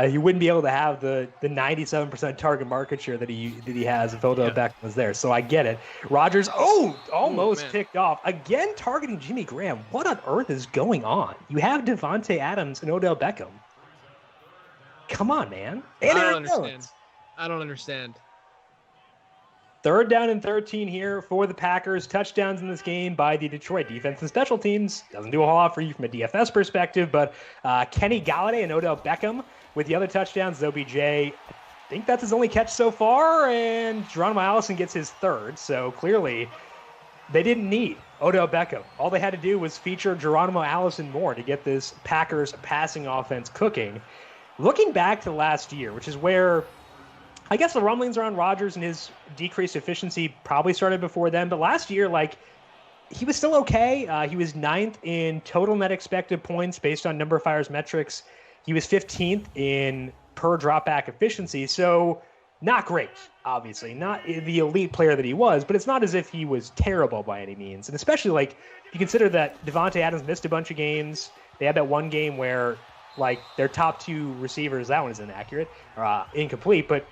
He wouldn't be able to have the 97% target market share that he has if Odell Beckham was there. So I get it. Rodgers, almost picked off. Again, targeting Jimmy Graham. What on earth is going on? You have Davante Adams and Odell Beckham. Come on, man. And I don't understand. 3rd down and 13 here for the Packers. Touchdowns in this game by the Detroit defense and special teams. Doesn't do a whole lot for you from a DFS perspective, but Kenny Galladay and Odell Beckham with the other touchdowns. OBJ, I think that's his only catch so far, and Geronimo Allison gets his 3rd. So clearly they didn't need Odell Beckham. All they had to do was feature Geronimo Allison more to get this Packers passing offense cooking. Looking back to last year, which is where I guess the rumblings around Rodgers and his decreased efficiency probably started before then. But last year, he was still okay. He was 9th in total net expected points based on number of fires metrics. He was 15th in per dropback efficiency. So not great, obviously. Not the elite player that he was, but it's not as if he was terrible by any means. And especially, you consider that Davante Adams missed a bunch of games. They had that one game where like their top two receivers. That one is inaccurate, incomplete, but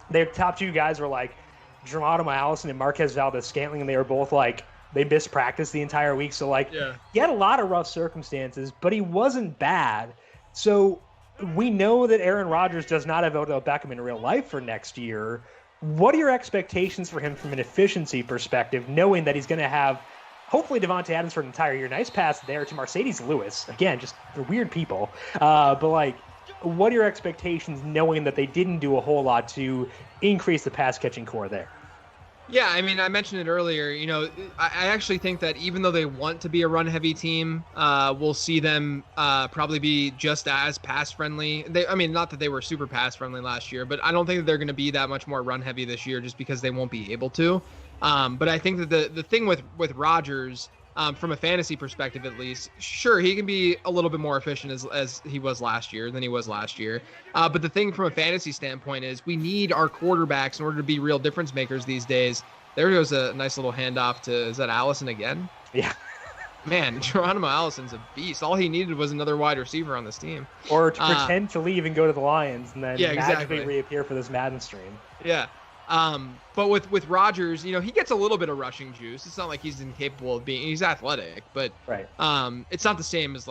their top two guys were like Geronimo Allison and Marquez Valdez-Scantling, and they were both like, they missed practice the entire week. So like, he had a lot of rough circumstances, but he wasn't bad. So we know that Aaron Rodgers does not have Odell Beckham in real life for next year. What are your expectations for him from an efficiency perspective, knowing that he's going to have hopefully Davante Adams for an entire year? Nice pass there to Mercedes Lewis. Again, just they're weird people. But like, what are your expectations knowing that they didn't do a whole lot to increase the pass catching core there? Yeah, I mean, I mentioned it earlier. I actually think that even though they want to be a run-heavy team, we'll see them probably be just as pass-friendly. Not that they were super pass-friendly last year, but I don't think that they're going to be that much more run-heavy this year just because they won't be able to. But I think that the thing with Rodgers, from a fantasy perspective at least, sure, he can be a little bit more efficient as he was last year. But the thing from a fantasy standpoint is we need our quarterbacks in order to be real difference makers these days. There goes a nice little handoff to, is that Allison again? Yeah. Man, Geronimo Allison's a beast. All he needed was another wide receiver on this team. Or to pretend to leave and go to the Lions and then magically exactly. reappear for this Madden stream. Yeah. But with Rodgers, he gets a little bit of rushing juice. It's not like he's incapable of he's athletic, but right. It's not the same as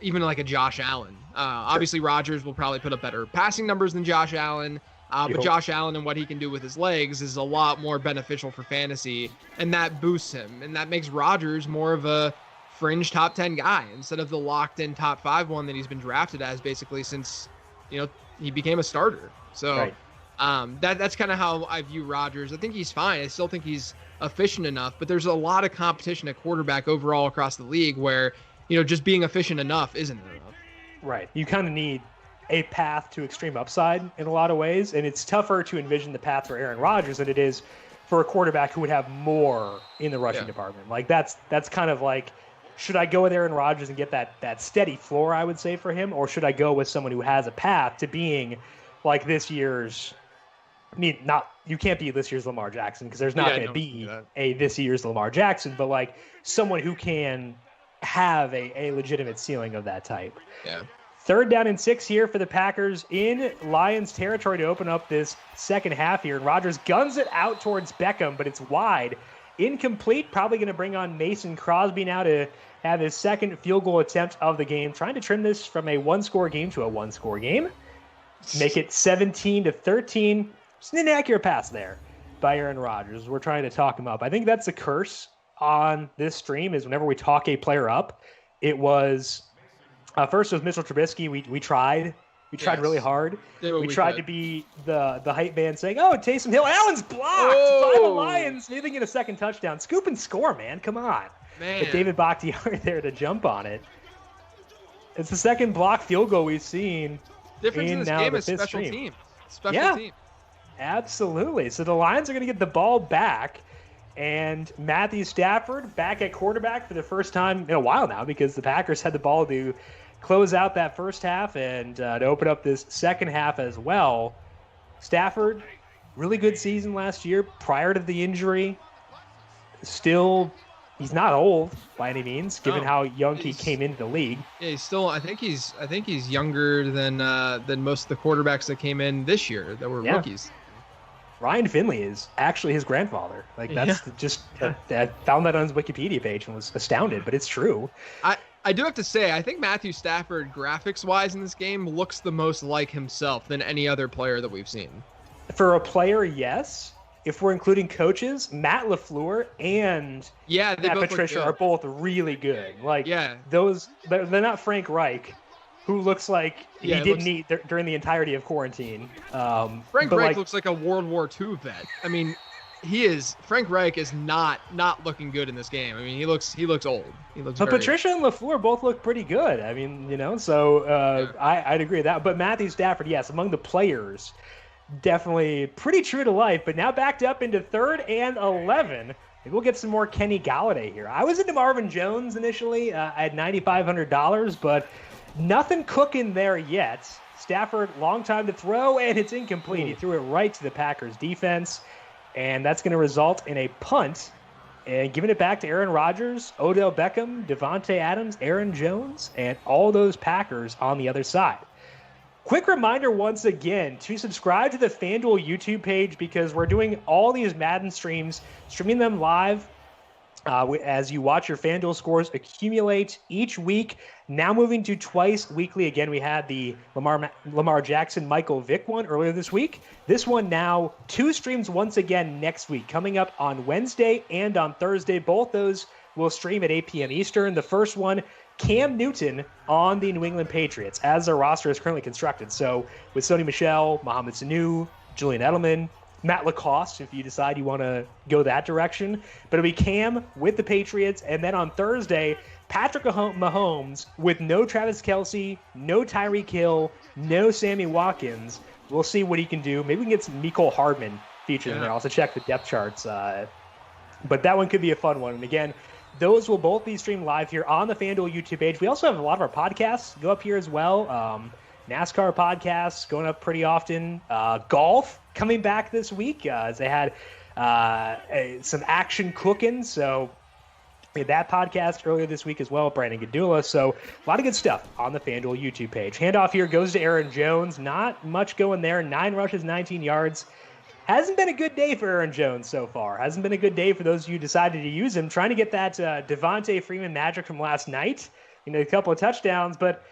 even a Josh Allen. Obviously Rodgers will probably put up better passing numbers than Josh Allen. But Josh Allen and what he can do with his legs is a lot more beneficial for fantasy, and that boosts him, and that makes Rodgers more of a fringe top 10 guy instead of the locked in top 5 one that he's been drafted as basically since, he became a starter. So, right. That's kind of how I view Rodgers. I think he's fine. I still think he's efficient enough, but there's a lot of competition at quarterback overall across the league where, just being efficient enough isn't enough. Right. You kind of need a path to extreme upside in a lot of ways, and it's tougher to envision the path for Aaron Rodgers than it is for a quarterback who would have more in the rushing department. Like that's kind of like, should I go with Aaron Rodgers and get that steady floor, I would say, for him, or should I go with someone who has a path to being like this year's, you can't be this year's Lamar Jackson because there's not going to be this year's Lamar Jackson, but like someone who can have a legitimate ceiling of that type. Yeah. 3rd down and 6 here for the Packers in Lions territory to open up this second half here. And Rodgers guns it out towards Beckham, but it's wide. Incomplete, probably going to bring on Mason Crosby now to have his second field goal attempt of the game. Trying to trim this from a 1-score game to a 1-score game. Make it 17-13. Just an inaccurate pass there by Aaron Rodgers. We're trying to talk him up. I think that's a curse on this stream is whenever we talk a player up, it was... first was Mitchell Trubisky. We tried. We tried really hard. We tried to be the hype man saying, "Oh, Taysom Hill, Allen's blocked by the Lions. Maybe they get a second touchdown. Scoop and score, man. Come on." Man. But David Bakhtiari there to jump on it. It's the second block field goal we've seen. Difference in this game is special team. Special team. Absolutely. So the Lions are going to get the ball back. And Matthew Stafford back at quarterback for the first time in a while now because the Packers had the ball to close out that first half and to open up this second half as well. Stafford, really good season last year prior to the injury. Still, he's not old by any means, given how young he came into the league. Yeah, he's still. I think he's younger than most of the quarterbacks that came in this year that were rookies. Ryan Finley is actually his grandfather. Like that's just I found that on his Wikipedia page and was astounded, but it's true. I do have to say, I think Matthew Stafford, graphics-wise in this game, looks the most like himself than any other player that we've seen. For a player, yes. If we're including coaches, Matt LaFleur and Matt Patricia are both really good. Like those, they're not Frank Reich, who looks like he didn't eat during the entirety of quarantine. Frank Reich looks like a World War II vet. I mean, Frank Reich is not looking good in this game. I mean, he looks old. But Patricia and LaFleur both look pretty good. I mean, so I'd agree with that. But Matthew Stafford, yes, among the players, definitely pretty true to life. But now backed up into 3rd and 11. Maybe we'll get some more Kenny Galladay here. I was into Marvin Jones initially. I had $9,500, but nothing cooking there yet. Stafford, long time to throw, and it's incomplete. He threw it right to the Packers defense, and that's going to result in a punt. and giving it back to Aaron Rodgers, Odell Beckham, Davante Adams, Aaron Jones, and all those Packers on the other side. Quick reminder once again to subscribe to the FanDuel YouTube page because we're doing all these Madden streams, streaming them live as you watch your FanDuel scores accumulate each week. Now moving to twice weekly. Again, we had the Lamar Jackson, Michael Vick one earlier this week. This one now 2 streams once again next week, coming up on Wednesday and on Thursday. Both those will stream at 8 p.m. Eastern. The first one, Cam Newton on the New England Patriots as their roster is currently constructed. So with Sony Michel, Mohamed Sanu, Julian Edelman, Matt Lacoste, if you decide you want to go that direction. But it'll be Cam with the Patriots. And then on Thursday, Patrick Mahomes with no Travis Kelce, no Tyreek Hill, no Sammy Watkins. We'll see what he can do. Maybe we can get some Mecole Hardman featured in there. I'll also check the depth charts. But that one could be a fun one. And again, those will both be streamed live here on the FanDuel YouTube page. We also have a lot of our podcasts go up here as well. NASCAR podcasts going up pretty often. Golf coming back this week as they had some action cooking. So we had that podcast earlier this week as well, Brandon Gadula. So a lot of good stuff on the FanDuel YouTube page. Handoff here goes to Aaron Jones. Not much going there. 9 rushes, 19 yards. Hasn't been a good day for Aaron Jones so far. Hasn't been a good day for those of you who decided to use him. Trying to get that Devontae Freeman magic from last night. A couple of touchdowns, but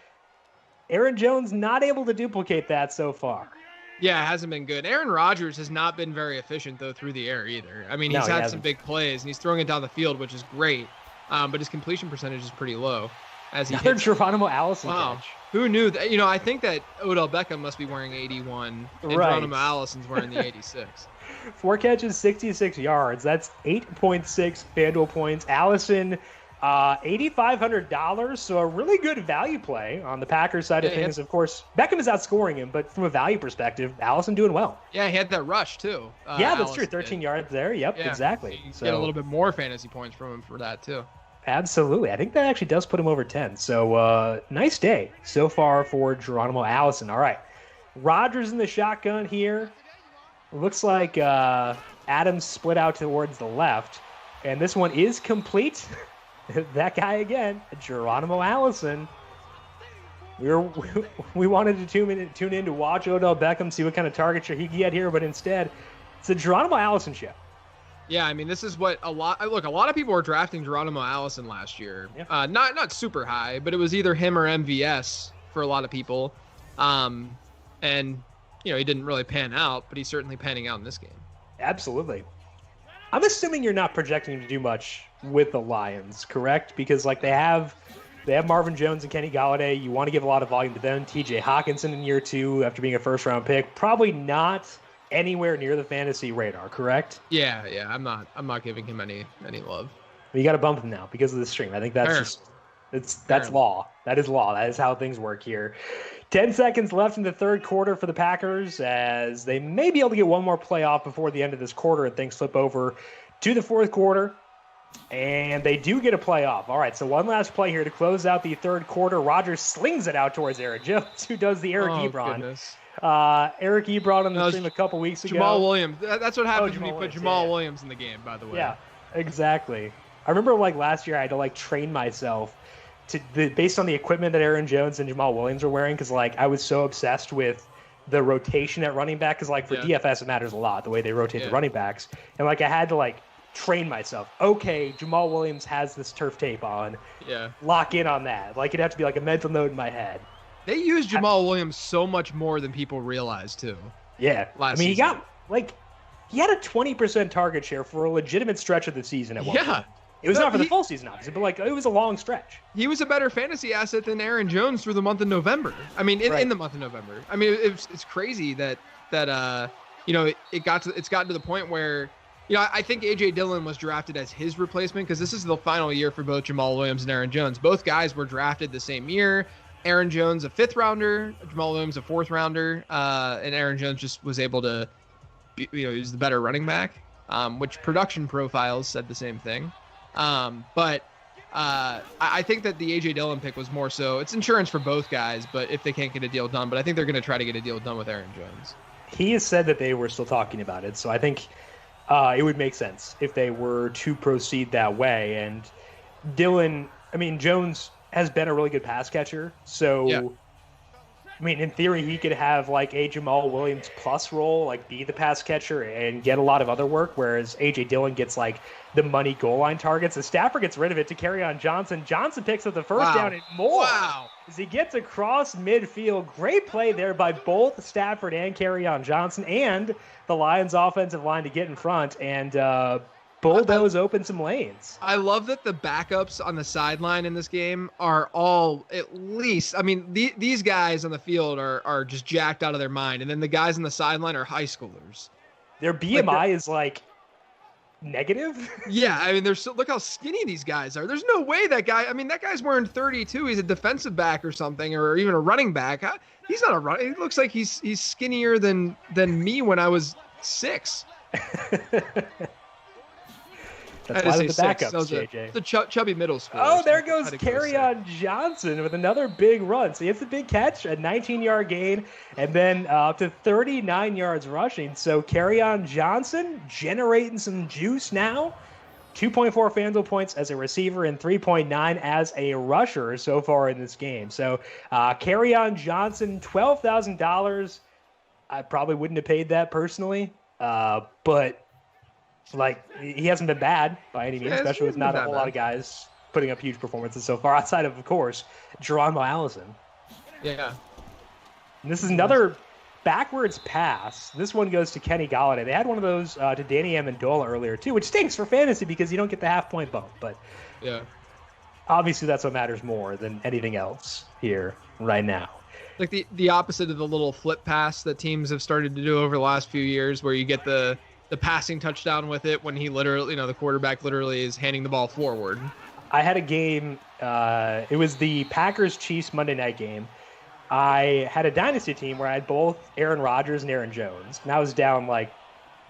Aaron Jones not able to duplicate that so far. Yeah, it hasn't been good. Aaron Rodgers has not been very efficient, though, through the air either. I mean, he's had some big plays, and he's throwing it down the field, which is great. But his completion percentage is pretty low. As he hits. Geronimo Allison catch. Who knew that? I think that Odell Beckham must be wearing 81, and Geronimo Allison's wearing the 86. 4 catches, 66 yards. That's 8.6 FanDuel points. Allison, $8,500, so a really good value play on the Packers side of things. Of course, Beckham is outscoring him, but from a value perspective, Allison doing well. Yeah, he had that rush, too. Yeah, that's true. 13 yards there. Yep, exactly. You get a little bit more fantasy points from him for that, too. Absolutely. I think that actually does put him over 10. So nice day so far for Geronimo Allison. All right. Rodgers in the shotgun here. Looks like Adams split out towards the left. And this one is complete. That guy again, Geronimo Allison. We wanted to tune in to watch Odell Beckham, see what kind of target share he can get here, but instead, it's a Geronimo Allison show. Yeah, I mean, this is what a lot of people were drafting Geronimo Allison last year. Yeah. Not super high, but it was either him or MVS for a lot of people. And, he didn't really pan out, but he's certainly panning out in this game. Absolutely. I'm assuming you're not projecting him to do much with the Lions, correct? Because, they have Marvin Jones and Kenny Golladay. You want to give a lot of volume to them. TJ Hawkinson in year 2 after being a first-round pick. Probably not anywhere near the fantasy radar, correct? Yeah, I'm not giving him any love. You got to bump him now because of the stream. I think that's that's law. That is law. That is how things work here. 10 seconds left in the third quarter for the Packers as they may be able to get one more play off before the end of this quarter and things flip over to the fourth quarter. And they do get a play off. All right, so one last play here to close out the third quarter. Rodgers slings it out towards Aaron Jones, who does the Eric Ebron. Goodness. Eric Ebron on the stream a couple weeks ago. Jamal Williams. That's what happens when you put Jamal Williams in the game, by the way. Yeah, exactly. I remember last year I had to train myself based on the equipment that Aaron Jones and Jamal Williams were wearing because I was so obsessed with the rotation at running back because for DFS it matters a lot the way they rotate the running backs, and I had to train myself. Okay, Jamal Williams has this turf tape on. Yeah. Lock in on that. It'd have to be a mental note in my head. They use Jamal Williams so much more than people realize too. Yeah. Season. He got he had a 20% target share for a legitimate stretch of the season at one point. It was not for the full season, obviously, but it was a long stretch. He was a better fantasy asset than Aaron Jones through the month of November. I mean, in the month of November. I mean, it's crazy that it's gotten to the point where I think A.J. Dillon was drafted as his replacement because this is the final year for both Jamal Williams and Aaron Jones. Both guys were drafted the same year. Aaron Jones a 5th rounder, Jamal Williams a 4th rounder, and Aaron Jones just was able to, he's the better running back, which production profiles said the same thing. But I think that the A.J. Dillon pick was more so, it's insurance for both guys, but if they can't get a deal done, but I think they're going to try to get a deal done with Aaron Jones. He has said that they were still talking about it, so I think It would make sense if they were to proceed that way. And Jones has been a really good pass catcher. So, yeah. In theory, he could have like a Jamal Williams plus role, like be the pass catcher and get a lot of other work, whereas A.J. Dillon gets like the money goal line targets. And Stafford gets rid of it to carry on Johnson. Johnson picks up the first down and more. Wow. As he gets across midfield. Great play there by both Stafford and Kerryon Johnson and the Lions offensive line to get in front and bulldoze open some lanes. I love that the backups on the sideline in this game are all at least, these guys on the field are just jacked out of their mind. And then the guys on the sideline are high schoolers. Their BMI is like negative. Yeah. Look how skinny these guys are. There's no way that guy's wearing 32. He's a defensive back or something, or even a running back. He's not a running. It looks like he's skinnier than me when I was 6. That's why the backups, JJ. The chubby middle school. Oh, there goes Kerryon Johnson with another big run. So he hits the big catch, a 19-yard gain, and then up to 39 yards rushing. So Kerryon Johnson generating some juice now. 2.4 FanDuel points as a receiver and 3.9 as a rusher so far in this game. So Kerryon Johnson, $12,000. I probably wouldn't have paid that personally, but he hasn't been bad by any means, especially with not a whole lot of guys putting up huge performances so far, outside of course, Geronimo Allison. Yeah. And this is another backwards pass. This one goes to Kenny Golladay. They had one of those to Danny Amendola earlier, too, which stinks for fantasy because you don't get the half-point bump. But yeah, obviously that's what matters more than anything else here right now. Like the opposite of the little flip pass that teams have started to do over the last few years, where you get the passing touchdown with it when he literally, the quarterback literally is handing the ball forward. I had a game, it was the Packers-Chiefs Monday night game. I had a dynasty team where I had both Aaron Rodgers and Aaron Jones, and I was down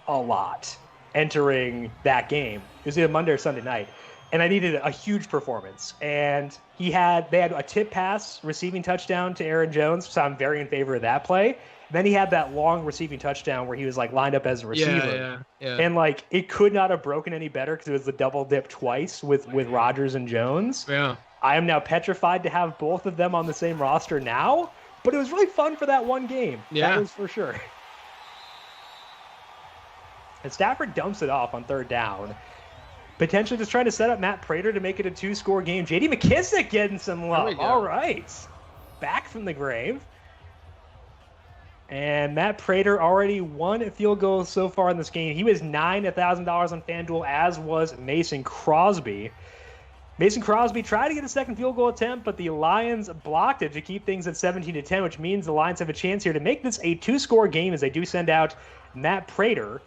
a lot entering that game. It was either Monday or Sunday night, and I needed a huge performance. And they had a tip pass receiving touchdown to Aaron Jones, so I'm very in favor of that play. Then he had that long receiving touchdown where he was lined up as a receiver. Yeah. And it could not have broken any better because it was the double dip twice with Rodgers and Jones. Yeah. I am now petrified to have both of them on the same roster now, but it was really fun for that one game. Yeah. That was for sure. And Stafford dumps it off on third down. Potentially just trying to set up Matt Prater to make it a 2-score game. J.D. McKissic getting some love. All right. Back from the grave. And Matt Prater already won a field goal so far in this game. He was $9,000 on FanDuel, as was Mason Crosby. Mason Crosby tried to get a second field goal attempt, but the Lions blocked it to keep things at 17-10, which means the Lions have a chance here to make this a 2-score game as they do send out Matt Prater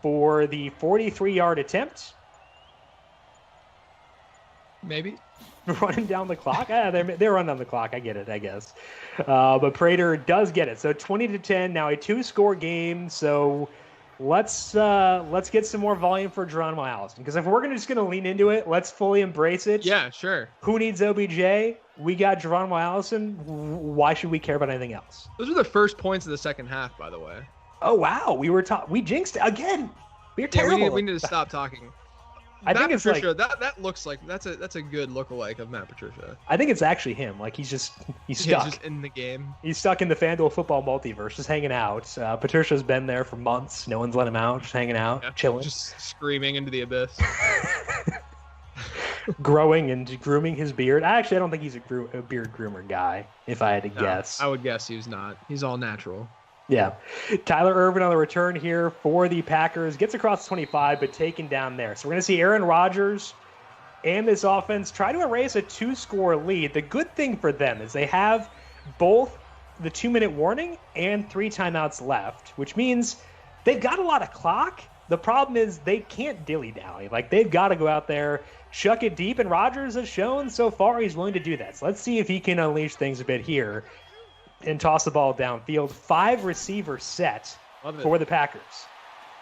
for the 43-yard attempt. Maybe. Running down the clock? They're running down the clock. I get it, I guess. But Prater does get it. So 20-10, now a 2-score game. So let's get some more volume for Geronimo Allison. Because if we're just going to lean into it, let's fully embrace it. Yeah, sure. Who needs OBJ? We got Geronimo Allison. Why should we care about anything else? Those were the first points of the second half, by the way. Oh, wow. We jinxed it again. We're terrible. We need to stop talking. I think it's Patricia, that looks like that's a good lookalike of Matt Patricia. I think it's actually him. He's stuck. He's just in the game. He's stuck in the FanDuel football multiverse, just hanging out. Patricia's been there for months. No one's let him out. Just hanging out, chilling, just screaming into the abyss. Growing and grooming his beard. I don't think he's a beard groomer guy. If I had to guess, I would guess he's not. He's all natural. Yeah. Tyler Ervin on the return here for the Packers. Gets across the 25, but taken down there. So we're going to see Aaron Rodgers and this offense try to erase a 2-score lead. The good thing for them is they have both the 2-minute warning and 3 timeouts left, which means they've got a lot of clock. The problem is they can't dilly-dally. They've got to go out there, chuck it deep, and Rodgers has shown so far he's willing to do that. So let's see if he can unleash things a bit here and toss the ball downfield. 5-receiver set for the Packers.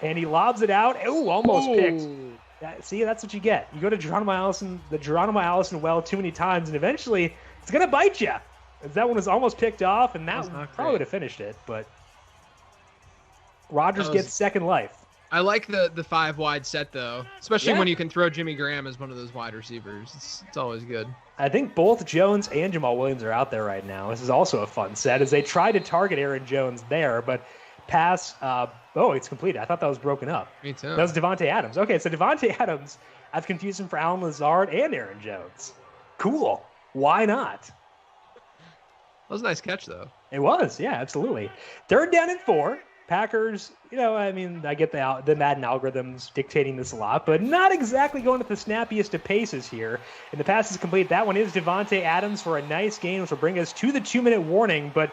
And he lobs it out. Ooh, almost picked. See, that's what you get. You go to the Geronimo Allison well too many times, and eventually it's going to bite you. That one was almost picked off, and that probably would have finished it. But Rodgers gets second life. I like the 5 wide set though, especially when you can throw Jimmy Graham as one of those wide receivers. It's always good. I think both Jones and Jamal Williams are out there right now. This is also a fun set as they try to target Aaron Jones there, but pass. It's completed. I thought that was broken up. Me too. That was Davante Adams. Okay, so Davante Adams, I've confused him for Allen Lazard and Aaron Jones. Cool. Why not? That was a nice catch, though. It was, yeah, absolutely. 3rd down and 4. Packers, I get the Madden algorithms dictating this a lot, but not exactly going at the snappiest of paces here. And the pass is complete. That one is Davante Adams for a nice gain, which will bring us to the 2-minute warning, but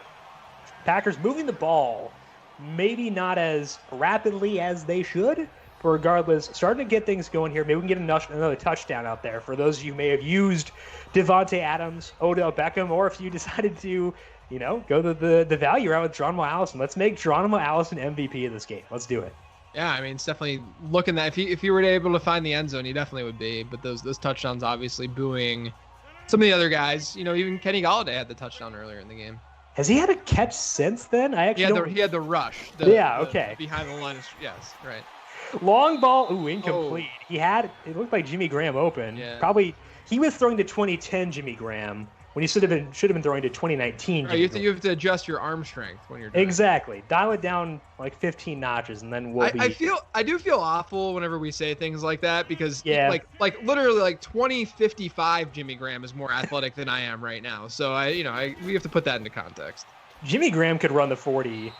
Packers moving the ball maybe not as rapidly as they should, but regardless, starting to get things going here. Maybe we can get another touchdown out there for those of you who may have used Davante Adams, Odell Beckham, or if you decided to, go the value route with Geronimo Allison. Let's make Geronimo Allison MVP of this game. Let's do it. Yeah, I mean, it's definitely looking that if you were able to find the end zone, he definitely would be. But those touchdowns obviously buoying some of the other guys. Even Kenny Golladay had the touchdown earlier in the game. Has he had a catch since then? He had the rush. Okay. Behind the line. Yes, right. Long ball, incomplete. It looked like Jimmy Graham open. Yeah. Probably he was throwing to 2010 Jimmy Graham when he should have been throwing to 2019. Right, you have to adjust your arm strength when you're doing exactly. Dial it down like 15 notches, and then I do feel awful whenever we say things like that because like literally like 2055 Jimmy Graham is more athletic than I am right now. So we have to put that into context. Jimmy Graham could run the 40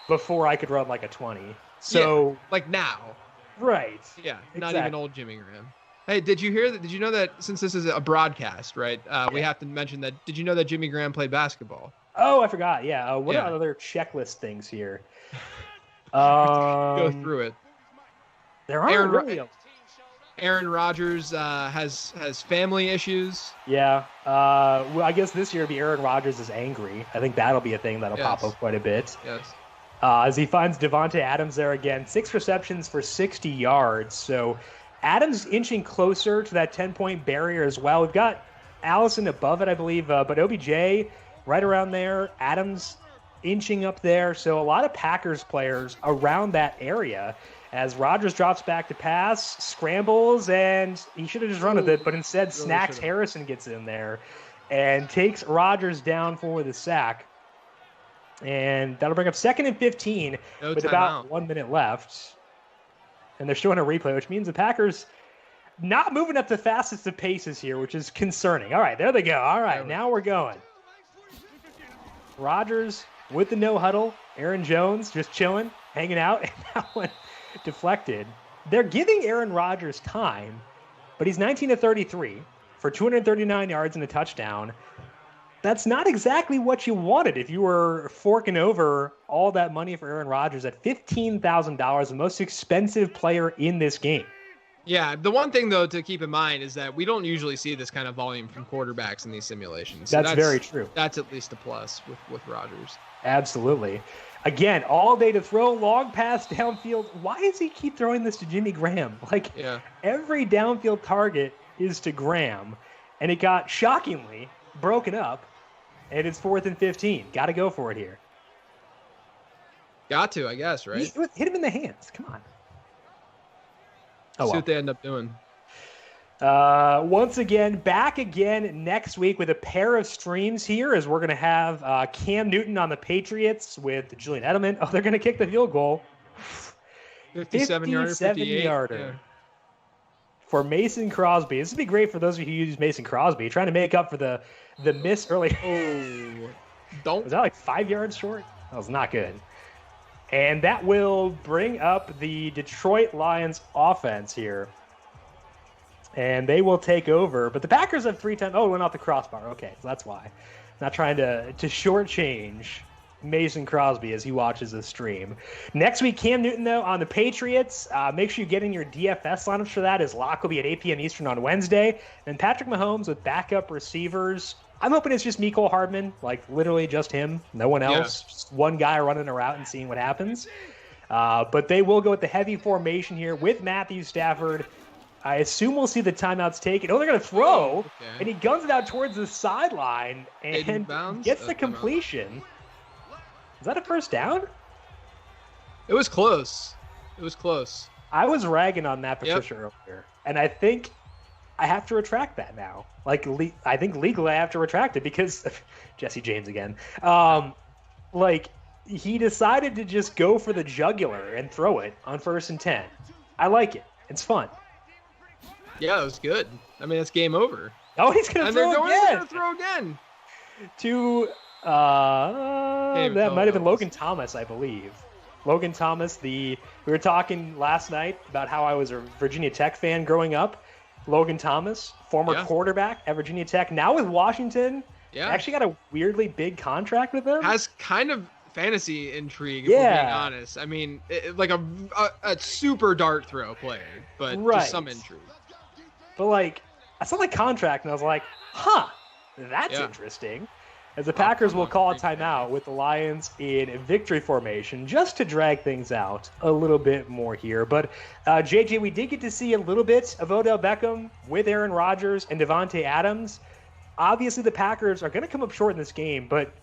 before I could run like a 20. So like now. Right. Yeah. Exactly. Not even old Jimmy Graham. Hey, did you know that since this is a broadcast, right? We have to mention that. Did you know that Jimmy Graham played basketball? Oh, I forgot. Yeah. What are other checklist things here? Go through it. There are Aaron Rodgers has family issues. Yeah. Well, I guess this year it'll be Aaron Rodgers is angry. I think that'll be a thing that'll pop up quite a bit. Yes. As he finds Davante Adams there again, 6 receptions for 60 yards. So Adams inching closer to that 10-point barrier as well. We've got Allison above it, I believe, but OBJ right around there. Adams inching up there. So a lot of Packers players around that area as Rodgers drops back to pass, scrambles, and he should have just run with it, but instead Snacks Harrison gets in there and takes Rodgers down for the sack. And that'll bring up 2nd and 15 with about 1 minute left. And they're showing a replay, which means the Packers not moving up the fastest of paces here, which is concerning. All right, there they go. All right, now we're going. Rodgers with the no huddle. Aaron Jones just chilling, hanging out, and that one deflected. They're giving Aaron Rodgers time, but he's 19 to 33 for 239 yards and a touchdown. That's not exactly what you wanted if you were forking over all that money for Aaron Rodgers at $15,000, the most expensive player in this game. Yeah, the one thing, though, to keep in mind is that we don't usually see this kind of volume from quarterbacks in these simulations. So that's very true. That's at least a plus with Rodgers. Absolutely. Again, all day to throw, long pass downfield. Why does he keep throwing this to Jimmy Graham? Every downfield target is to Graham, and it got shockingly broken up. And it's 4th and 15. Got to go for it here. Got to, I guess, right? Hit him in the hands. Come on. See what they end up doing. Once again, back again next week with a pair of streams here as we're going to have Cam Newton on the Patriots with Julian Edelman. Oh, they're going to kick the field goal. 57-yarder, 58-yarder. Yeah. For Mason Crosby. This would be great for those of you who use Mason Crosby, trying to make up for the miss early. Was that like 5 yards short? That was not good. And that will bring up the Detroit Lions offense here. And they will take over. But the Packers have 3 times. Oh, it went off the crossbar. Okay, so that's why. Not trying to shortchange Mason Crosby as he watches the stream. Next week, Cam Newton, though, on the Patriots. Make sure you get in your DFS lineups for that, as lock will be at 8 p.m. Eastern on Wednesday. And Patrick Mahomes with backup receivers. I'm hoping it's just Mecole Hardman, like literally just him, no one else. Yeah. Just one guy running a route and seeing what happens. But they will go with the heavy formation here with Matthew Stafford. I assume we'll see the timeouts taken. Oh, they're going to throw, and he guns it out towards the sideline and gets the completion. Is that a first down? It was close. I was ragging on Matt Patricia earlier, and I think I have to retract that now. Like, I think legally I have to retract it because Jesse James again. Like, he decided to just go for the jugular and throw it on 1st and 10. I like it. It's fun. Yeah, it was good. I mean, it's game over. Oh, he's going to throw again. They're going to throw again. To, that might have been Logan Thomas, I believe. Logan Thomas, we were talking last night about how I was a Virginia Tech fan growing up. Logan Thomas, former quarterback at Virginia Tech, now with Washington. Yeah. Actually got a weirdly big contract with them. Has kind of fantasy intrigue, if we're being honest. I mean, like a super dart throw player, but just some intrigue. But, like, I saw the contract, and I was like, that's interesting. As the Packers will call a timeout with the Lions in victory formation just to drag things out a little bit more here. But, JJ, we did get to see a little bit of Odell Beckham with Aaron Rodgers and Davante Adams. Obviously, the Packers are going to come up short in this game, but,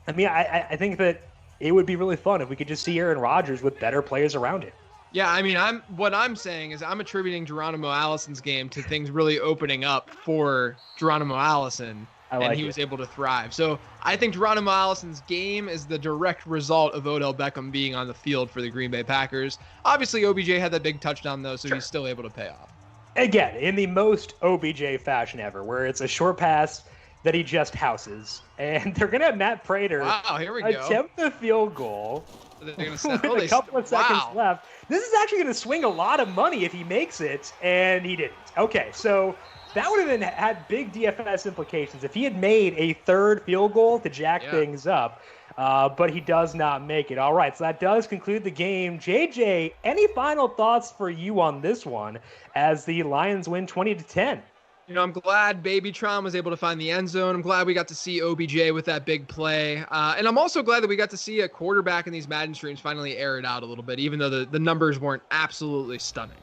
I mean, I think that it would be really fun if we could just see Aaron Rodgers with better players around him. Yeah, I mean, what I'm saying is I'm attributing Geronimo Allison's game to things really opening up for Geronimo Allison. And he was able to thrive. So I think Geronimo Allison's game is the direct result of Odell Beckham being on the field for the Green Bay Packers. Obviously, OBJ had that big touchdown, though, so he's still able to pay off. Again, in the most OBJ fashion ever, where it's a short pass that he just houses. And they're going to have Matt Prater attempt the field goal with a couple of seconds left. This is actually going to swing a lot of money if he makes it, and he didn't. Okay, so that would have had big DFS implications if he had made a third field goal to jack things up, but he does not make it. All right, so that does conclude the game. JJ, any final thoughts for you on this one as the Lions win 20-10? You know, I'm glad Babytron was able to find the end zone. I'm glad we got to see OBJ with that big play. And I'm also glad that we got to see a quarterback in these Madden streams finally air it out a little bit, even though the numbers weren't absolutely stunning.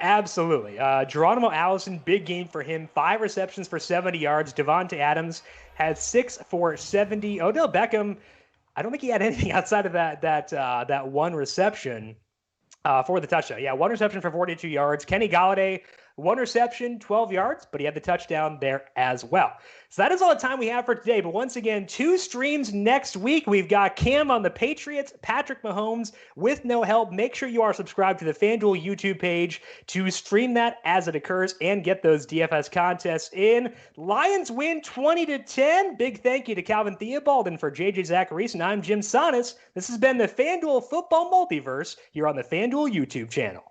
Absolutely. Geronimo Allison, big game for him. 5 receptions for 70 yards. Davante Adams had 6 for 70. Odell Beckham, I don't think he had anything outside of that one reception for the touchdown. Yeah, 1 reception for 42 yards. Kenny Golladay, 1 reception, 12 yards, but he had the touchdown there as well. So that is all the time we have for today. But once again, 2 streams next week. We've got Cam on the Patriots, Patrick Mahomes with no help. Make sure you are subscribed to the FanDuel YouTube page to stream that as it occurs and get those DFS contests in. Lions win 20-10. Big thank you to Calvin Theobald and for JJ Zachariason. I'm Jim Sonis. This has been the FanDuel Football Multiverse here on the FanDuel YouTube channel.